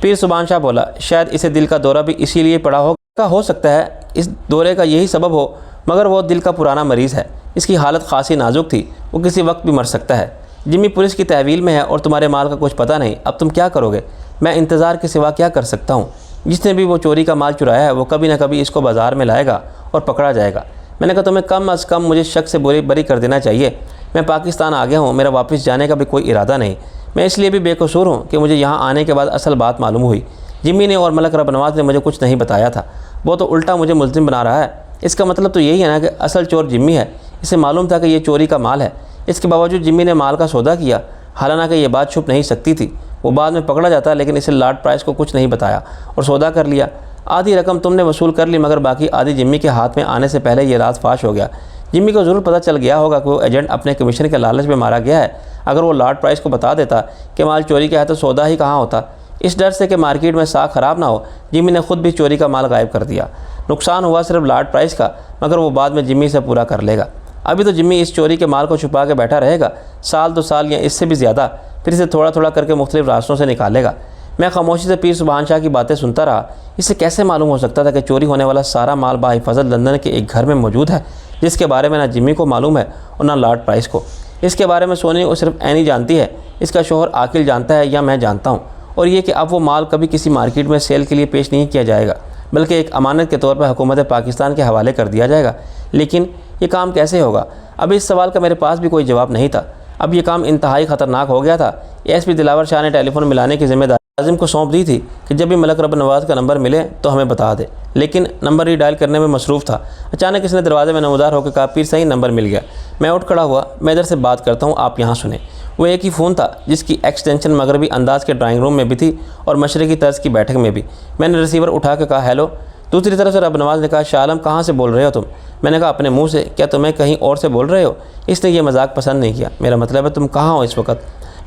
पीर सुबान शाह बोला, शायद इसे दिल का दौरा भी इसीलिए पड़ा हो सकता है इस दौरे का यही सबब हो, मगर वो दिल का पुराना मरीज़ है। इसकी हालत खासी नाजुक थी, वो किसी वक्त भी मर सकता है। जिम्मी पुलिस की तहवील में है और तुम्हारे माल का कुछ पता नहीं। अब तुम क्या करोगे? मैं इंतज़ार के सिवा क्या कर सकता हूँ? जिसने भी वो चोरी का माल चुराया है वो कभी ना कभी इसको बाज़ार में लाएगा और पकड़ा जाएगा। मैंने कहा तुम्हें कम अज़ कम मुझे शक से बरी कर देना चाहिए। मैं पाकिस्तान आ गया हूँ, मेरा वापस जाने का भी कोई इरादा नहीं। मैं इसलिए भी बेकसूर हूँ कि मुझे यहाँ आने के बाद असल बात मालूम हुई। जिम्मी ने और मलक रबनवाज ने मुझे कुछ नहीं बताया था, वो तो उल्टा मुझे मुल्ज़िम बना रहा है। इसका मतलब तो यही है ना कि असल चोर जिम्मी है। इसे मालूम था कि ये चोरी का माल है, इसके बावजूद जिम्मी ने माल का सौदा किया। हालांकि ये बात छुप नहीं सकती थी, वो बाद में पकड़ा जाता, लेकिन इसे लॉर्ड प्राइस को कुछ नहीं बताया और सौदा कर लिया। आधी रकम तुमने वसूल कर ली, मगर बाकी आधी जिम्मी के हाथ में आने से पहले ये राज फाश हो गया। जिम्मी को ज़रूर पता चल गया होगा कि वो एजेंट अपने कमीशन के लालच में मारा गया है। अगर वो लॉर्ड प्राइस को बता देता कि माल चोरी का है तो सौदा ही कहाँ होता। इस डर से कि मार्केट में साख ख़राब ना हो, जिम्मी ने खुद भी चोरी का माल गायब कर दिया। नुकसान हुआ सिर्फ लॉर्ड प्राइस का, मगर वो बाद में जिम्मी से पूरा कर लेगा। अभी तो जिम्मी इस चोरी के माल को छुपा के बैठा रहेगा, साल 2 साल या इससे भी ज़्यादा, फिर इसे थोड़ा थोड़ा करके मुख्तलिफ रास्तों से निकालेगा। मैं खामोशी से पीर सुबहान शाह की बातें सुनता रहा। इसे कैसे मालूम हो सकता था कि चोरी होने वाला सारा माल बाहिफाजत लंदन के एक घर में मौजूद है, जिसके बारे में ना जिम्मी को मालूम है और ना लॉर्ड प्राइस को। इसके बारे में सोनी को सिर्फ एनी जानती है, इसका शोहर आकिल जानता है या मैं जानता हूँ, और ये कि अब वो माल कभी किसी मार्केट में सेल के लिए पेश नहीं किया जाएगा, बल्कि एक अमानत के तौर पर हुकूमत पाकिस्तान के हवाले कर दिया जाएगा। लेकिन ये काम कैसे होगा? अब इस सवाल का मेरे पास भी कोई जवाब नहीं था। अब ये काम इंतहाई ख़तरनाक हो गया था। एसपी दिलावर शाह ने टेलीफोन मिलाने की जिम्मेदारी आज़िम को सौंप दी थी कि जब भी मलक रबनवाज का नंबर मिले तो हमें बता दे, लेकिन नंबर ही डायल करने में मसरूफ़ था। अचानक इसने दरवाजे में नमूदार होकर कहा, पीर सही नंबर मिल गया। मैं उठ खड़ा हुआ, मैं इधर से बात करता हूँ, आप यहाँ सुने। वो एक ही फ़ोन था जिसकी एक्सटेंशन मगरबी अंदाज के ड्राइंग रूम में भी थी और मशरक़ी तर्ज की बैठक में भी। मैंने रिसीवर उठा के कहा, हेलो। दूसरी तरफ से रबनवाज ने कहा, शाह आलम कहाँ से बोल रहे हो तुम? मैंने कहा, अपने मुँह से। क्या तुम्हें कहीं और से बोल रहे हो? इसने ये मजाक पसंद नहीं किया। मेरा मतलब है तुम कहाँ हो इस वक्त?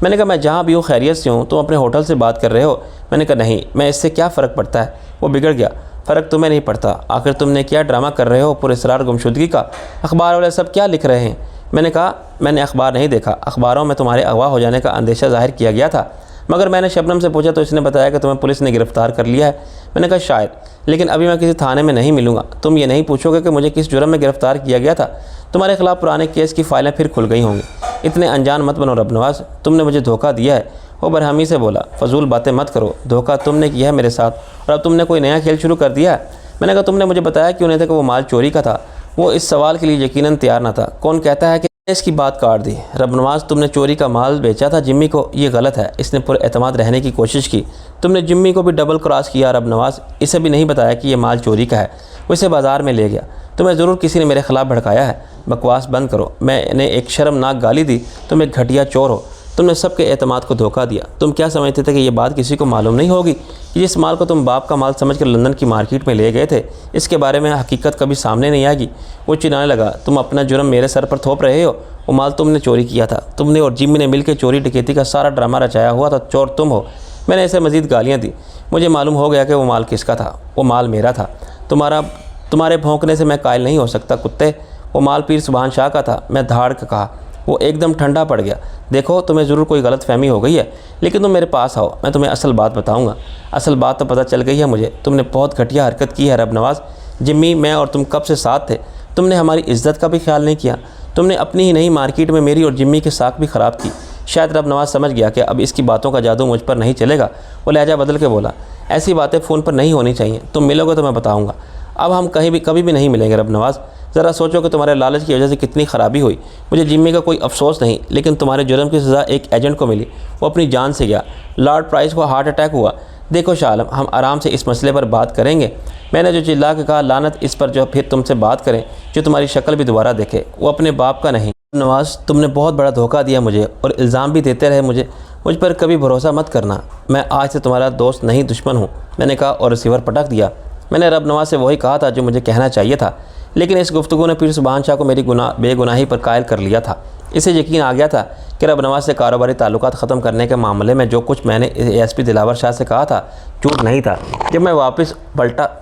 मैंने कहा, मैं जहाँ भी हूँ खैरियत से हूँ। तुम अपने होटल से बात कर रहे हो? मैंने कहा, नहीं, मैं इससे क्या फ़र्क पड़ता है? वो बिगड़ गया। फ़र्क तुम्हें नहीं पड़ता। आखिर तुमने क्या ड्रामा कर रहे हो पुरस्रार गुमशुदगी का? अखबार वाले सब क्या लिख रहे हैं? मैंने कहा, मैंने अखबार नहीं देखा। अखबारों में तुम्हारे अगवा हो जाने का अंदेशा ज़ाहिर किया गया था, मगर मैंने शबनम से पूछा तो इसने बताया कि तुम्हें पुलिस ने गिरफ़्तार कर लिया है। मैंने कहा, शायद, लेकिन अभी मैं किसी थाने में नहीं मिलूँगा। तुम ये नहीं पूछोगे कि मुझे किस जुर्म में गिरफ़्तार किया गया था। तुम्हारे खिलाफ़ पुराने केस की फ़ाइलें फिर खुल गई होंगी। इतने अनजान मत बनो रबनवाज, तुमने मुझे धोखा दिया है। वो बरहमी से बोला, फजूल बातें मत करो, धोखा तुमने किया है मेरे साथ, और अब तुमने कोई नया खेल शुरू कर दिया है। मैंने कहा, तुमने मुझे बताया क्यों नहीं था कि वो माल चोरी का था? वो इस सवाल के लिए यकीनन तैयार न था। कौन कहता है कि इसकी बात काट दी? रबनवाज, तुमने चोरी का माल बेचा था जिम्मी को, ये गलत है। इसने पुरएतमाद रहने की कोशिश की। तुमने जिम्मी को भी डबल क्रॉस किया रबनवाज। इसे भी नहीं बताया कि ये माल चोरी का है। वो इसे बाज़ार में ले गया। तुम्हें ज़रूर किसी ने मेरे खिलाफ़ भड़काया है। बकवास बंद करो। मैंने एक शर्मनाक गाली दी। तुम एक घटिया चोर हो। तुमने सबके एतमाद को धोखा दिया। तुम क्या समझते थे कि ये बात किसी को मालूम नहीं होगी कि जिस माल को तुम बाप का माल समझकर लंदन की मार्केट में ले गए थे, इसके बारे में हकीकत कभी सामने नहीं आएगी? वो चिल्लाने लगा, तुम अपना जुर्म मेरे सर पर थोप रहे हो। वो माल तुमने चोरी किया था। तुमने और जिम्मी ने मिलकर चोरी डकैती का सारा ड्रामा रचाया हुआ था। चोर तुम हो। मैंने इसे मज़ीद गालियाँ दी। मुझे मालूम हो गया कि वो माल किसका था। वो माल मेरा था। तुम्हारे भौंकने से मैं कायल नहीं हो सकता कुत्ते। वो माल पीर सुबहान शाह का था। मैं धाड़ के कहा। वो एकदम ठंडा पड़ गया। देखो, तुम्हें ज़रूर कोई गलत फहमी हो गई है, लेकिन तुम मेरे पास आओ, मैं तुम्हें असल बात बताऊंगा। असल बात तो पता चल गई है मुझे। तुमने बहुत घटिया हरकत की है रबनवाज। जिम्मी, मैं और तुम कब से साथ थे। तुमने हमारी इज्जत का भी ख्याल नहीं किया। तुमने अपनी ही नहीं, मार्केट में मेरी और जिम्मी की साख भी ख़राब की। शायद रबनवाज समझ गया कि अब इसकी बातों का जादू मुझ पर नहीं चलेगा। वो लहजा बदल के बोला, ऐसी बातें फ़ोन पर नहीं होनी चाहिए। तुम मिलोगे तो मैं बताऊँगा। अब हम कभी भी नहीं मिलेंगे रबनवाज। ज़रा सोचो कि तुम्हारे लालच की वजह से कितनी ख़राबी हुई। मुझे जिम्मी का कोई अफसोस नहीं, लेकिन तुम्हारे जुर्म की सज़ा एक एजेंट को मिली। वो अपनी जान से गया। लॉर्ड प्राइस को हार्ट अटैक हुआ। देखो शाह आलम, हम आराम से इस मसले पर बात करेंगे। मैंने जो चिल्ला के कहा, लानत इस पर जो फिर तुमसे बात करें, जो तुम्हारी शक्ल भी दोबारा देखे। वो अपने बाप का नहीं। नवाज, तुमने बहुत बड़ा धोखा दिया मुझे और इल्ज़ाम भी देते रहे मुझ पर कभी भरोसा मत करना। मैं आज से तुम्हारा दोस्त नहीं, दुश्मन हूँ। मैंने कहा और रिसीवर पटक दिया। मैंने रबनवाज से वही कहा था जो मुझे कहना चाहिए था, लेकिन इस गुफ्तगू ने पीर सुबहान शाह को मेरी बेगुनाही पर कायल कर लिया था। इसे यकीन आ गया था कि रबनवाज से कारोबारी ताल्लुकात ख़त्म करने के मामले में जो कुछ मैंने एसपी दिलावर शाह से कहा था झूठ नहीं था। जब मैं वापस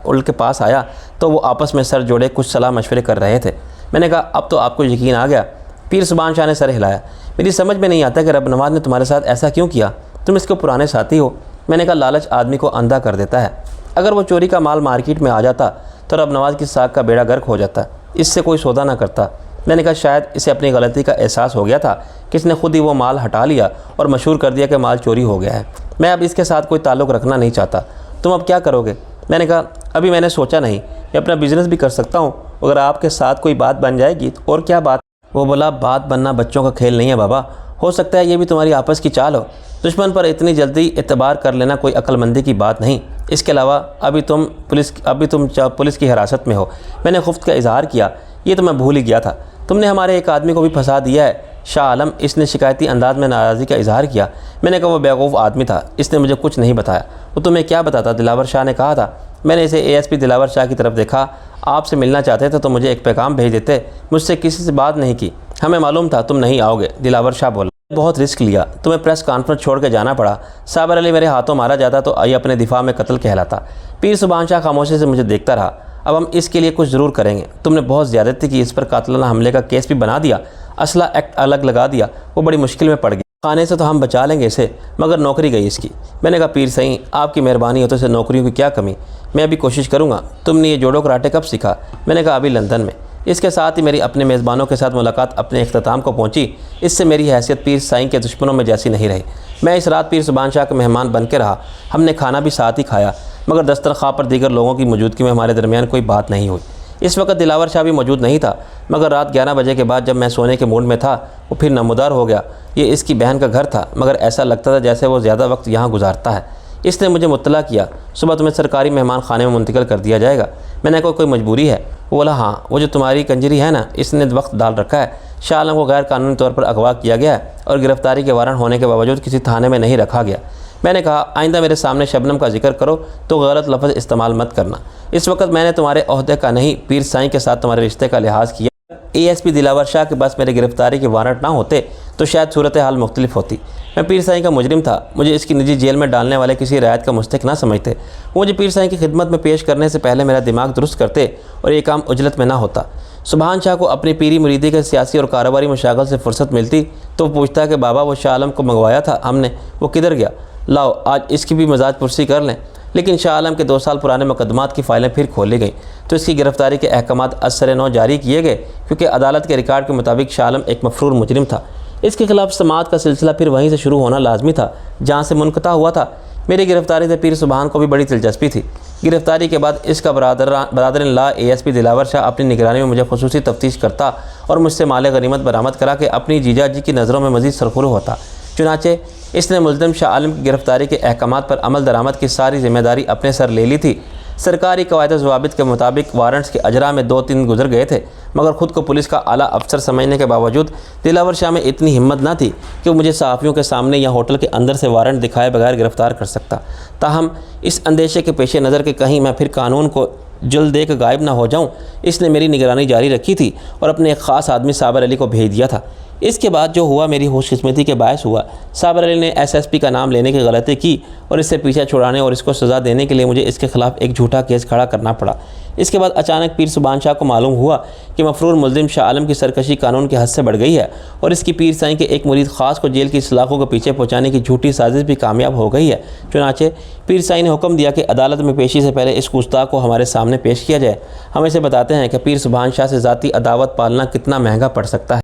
उल के पास आया तो वो आपस में सर जोड़े कुछ सलाह मशवरे कर रहे थे। मैंने कहा, अब तो आपको यकीन आ गया। पीर सुबहान शाह ने सर हिलाया। मेरी समझ में नहीं आता कि रबनवाज ने तुम्हारे साथ ऐसा क्यों किया। तुम इसके पुराने साथी हो। मैंने कहा, लालच आदमी को अंधा कर देता है। अगर वो चोरी का माल मार्केट में आ जाता तो रबनवाज की साख का बेड़ा गर्क हो जाता, इससे कोई सौदा ना करता। मैंने कहा, शायद इसे अपनी गलती का एहसास हो गया था कि इसने खुद ही वो माल हटा लिया और मशहूर कर दिया कि माल चोरी हो गया है। मैं अब इसके साथ कोई ताल्लुक़ रखना नहीं चाहता। तुम अब क्या करोगे? मैंने कहा, अभी मैंने सोचा नहीं। मैं अपना बिज़नेस भी कर सकता हूँ अगर आपके साथ कोई बात बन जाएगी तो और क्या बात। वो बोला, बात बनना बच्चों का खेल नहीं है बाबा, हो सकता है ये भी तुम्हारी आपस की चाल हो। दुश्मन पर इतनी जल्दी एतबार कर लेना कोई अक्लमंदी की बात नहीं। इसके अलावा अभी तुम पुलिस की हिरासत में हो। मैंने खुफ्त का इजहार किया, ये तो मैं भूल ही गया था। तुमने हमारे एक आदमी को भी फंसा दिया है। शाह आलम, इसने शिकायती अंदाज में नाराज़गी का इजहार किया। मैंने कहा वो बेवकूफ़ आदमी था, इसने मुझे कुछ नहीं बताया। वो तुम्हें क्या बताता, दिलावर शाह ने कहा था। मैंने इसे ASP दिलावर शाह की तरफ देखा। आपसे मिलना चाहते थे तो मुझे एक पैगाम भेज देते, मुझसे किसी से बात नहीं की। हमें मालूम था तुम नहीं आओगे, दिलावर शाह बोला। बहुत रिस्क लिया, तुम्हें प्रेस कॉन्फ्रेंस छोड़ के जाना पड़ा। साबर अली मेरे हाथों मारा जाता तो ये अपने दिफा में कत्ल कहलाता। पीर सुबहान शाह खामोशी से मुझे देखता रहा। अब हम इसके लिए कुछ ज़रूर करेंगे। तुमने बहुत ज़्यादती की, इस पर कातलाना हमले का केस भी बना दिया, असला एक्ट अलग लगा दिया। वो बड़ी मुश्किल में पड़ गई। खाने से तो हम बचा लेंगे इसे, मगर नौकरी गई इसकी। मैंने कहा, पीर सही, आपकी मेहरबानी हो तो इसे नौकरियों की क्या कमी, मैं अभी कोशिश करूँगा। तुमने ये जोड़ो कराटे कब सीखा? मैंने कहा, अभी लंदन में। इसके साथ ही मेरी अपने मेज़बानों के साथ मुलाकात अपने इख्तिताम को पहुंची। इससे मेरी हैसियत पीर साईं के दुश्मनों में जैसी नहीं रही। मैं इस रात पीर सुबहान शाह का मेहमान बन के रहा। हमने खाना भी साथ ही खाया, मगर दस्तरखां पर दीगर लोगों की मौजूदगी में हमारे दरमियान कोई बात नहीं हुई। इस वक्त दिलावर शाह भी मौजूद नहीं था, मगर रात 11 बजे के बाद जब मैं सोने के मूड में था वो फिर नमूदार हो गया। ये इसकी बहन का घर था, मगर ऐसा लगता था जैसे वो ज़्यादा वक्त यहाँ गुजारता है। इसने मुझे मुत्तला किया, सुबह तुम्हें सरकारी मेहमान खाने में मुंतकिल कर दिया जाएगा। मैंने कहा, कोई मजबूरी है? वो बोला, हाँ, वो जो तुम्हारी कंजरी है ना, इसने वक्त डाल रखा है। शाह आलम को गैर कानूनी तौर पर अगवा किया गया है और गिरफ्तारी के वारंट होने के बावजूद किसी थाने में नहीं रखा गया। मैंने कहा, आइंदा मेरे सामने शबनम का जिक्र करो तो गलत लफ्ज़ इस्तेमाल मत करना। इस वक्त मैंने तुम्हारे ओहदे का नहीं, पीर साईं के साथ तुम्हारे रिश्ते का लिहाज किया। ASP दिलावर शाह के पास मेरे गिरफ्तारी के वारंट ना होते तो शायद सूरत हाल मुख्तलिफ होती। मैं पीर साईं का मुजरिम था, मुझे इसकी निजी जेल में डालने वाले किसी रायत का मुस्तहिक ना समझते। वो मुझे पीर साईं की खिदमत में पेश करने से पहले मेरा दिमाग दुरुस्त करते और ये काम उजलत में ना होता। सुबहान शाह को अपनी पीरी मुरीदी के सियासी और कारोबारी मशागल से फुर्सत मिलती तो वो पूछता कि बाबा, वो शाह आलम को मंगवाया था हमने, वो किधर गया? लाओ आज इसकी भी मजाज पुरसी कर लें। लेकिन शाह आलम के 2 साल पुराने मुकदमात की फ़ाइलें फिर खोली गई तो इसकी गिरफ्तारी के अहकामात असर-ए-नौ जारी किए गए, क्योंकि अदालत के रिकॉर्ड के मुताबिक शाह आलम एक मफरूर मुजरिम था। इसके खिलाफ समाअत का सिलसिला फिर वहीं से शुरू होना लाजमी था जहाँ से मुनक़ता हुआ था। मेरी गिरफ्तारी से पीर सुबहान को भी बड़ी दिलचस्पी थी। गिरफ्तारी के बाद इसका बरादर-इन-ला ASP दिलावर शाह अपनी निगरानी में मुझे खुसूसी तफ्तीश करता और मुझसे माल गनीमत बरामद करा के अपनी जीजा जी की नज़रों में मज़ीद सरखुरू होता। चुनाचे इसने मुल्ज़िम शाह आलम की गिरफ्तारी के अहकामात पर अमल दरामद की सारी जिम्मेदारी अपने सर ले ली थी। सरकारी कवायद ज़वाबित के मुताबिक वारंट्स के अजरा में 2-3 गुजर गए थे, मगर ख़ुद को पुलिस का आला अफसर समझने के बावजूद दिलावर शाह में इतनी हिम्मत ना थी कि वो मुझे सहाफ़ियों के सामने या होटल के अंदर से वारंट दिखाए बगैर गिरफ़्तार कर सकता। ताहम इस अंदेशे के पेश नज़र के कहीं मैं फिर कानून को जल्द देख गायब ना हो जाऊँ, इसने मेरी निगरानी जारी रखी थी और अपने एक ख़ास आदमी साबर अली को भेज दिया था। इसके बाद जो हुआ मेरी खुशकिस्मती के बायस हुआ। साबर अली ने SSP का नाम लेने की गलती की और इससे पीछा छुड़ाने और इसको सज़ा देने के लिए मुझे इसके ख़िलाफ़ एक झूठा केस खड़ा करना पड़ा। इसके बाद अचानक पीर सुबहान शाह को मालूम हुआ कि मफरूर मुल्ज़िम शाह आलम की सरकशी कानून के हद से बढ़ गई है और इसकी पीर साईं के एक मुरीद ख़ास को जेल की सलाखों के पीछे पहुँचाने की झूठी साजिश भी कामयाब हो गई है। चुनाचे पीर साईं ने हुक्म दिया कि अदालत में पेशी से पहले इस गुस्ताख को हमारे सामने पेश किया जाए। हम इसे बताते हैं कि पीर सुबहान शाह से ज़ाती अदावत पालना कितना महंगा पड़ सकता है।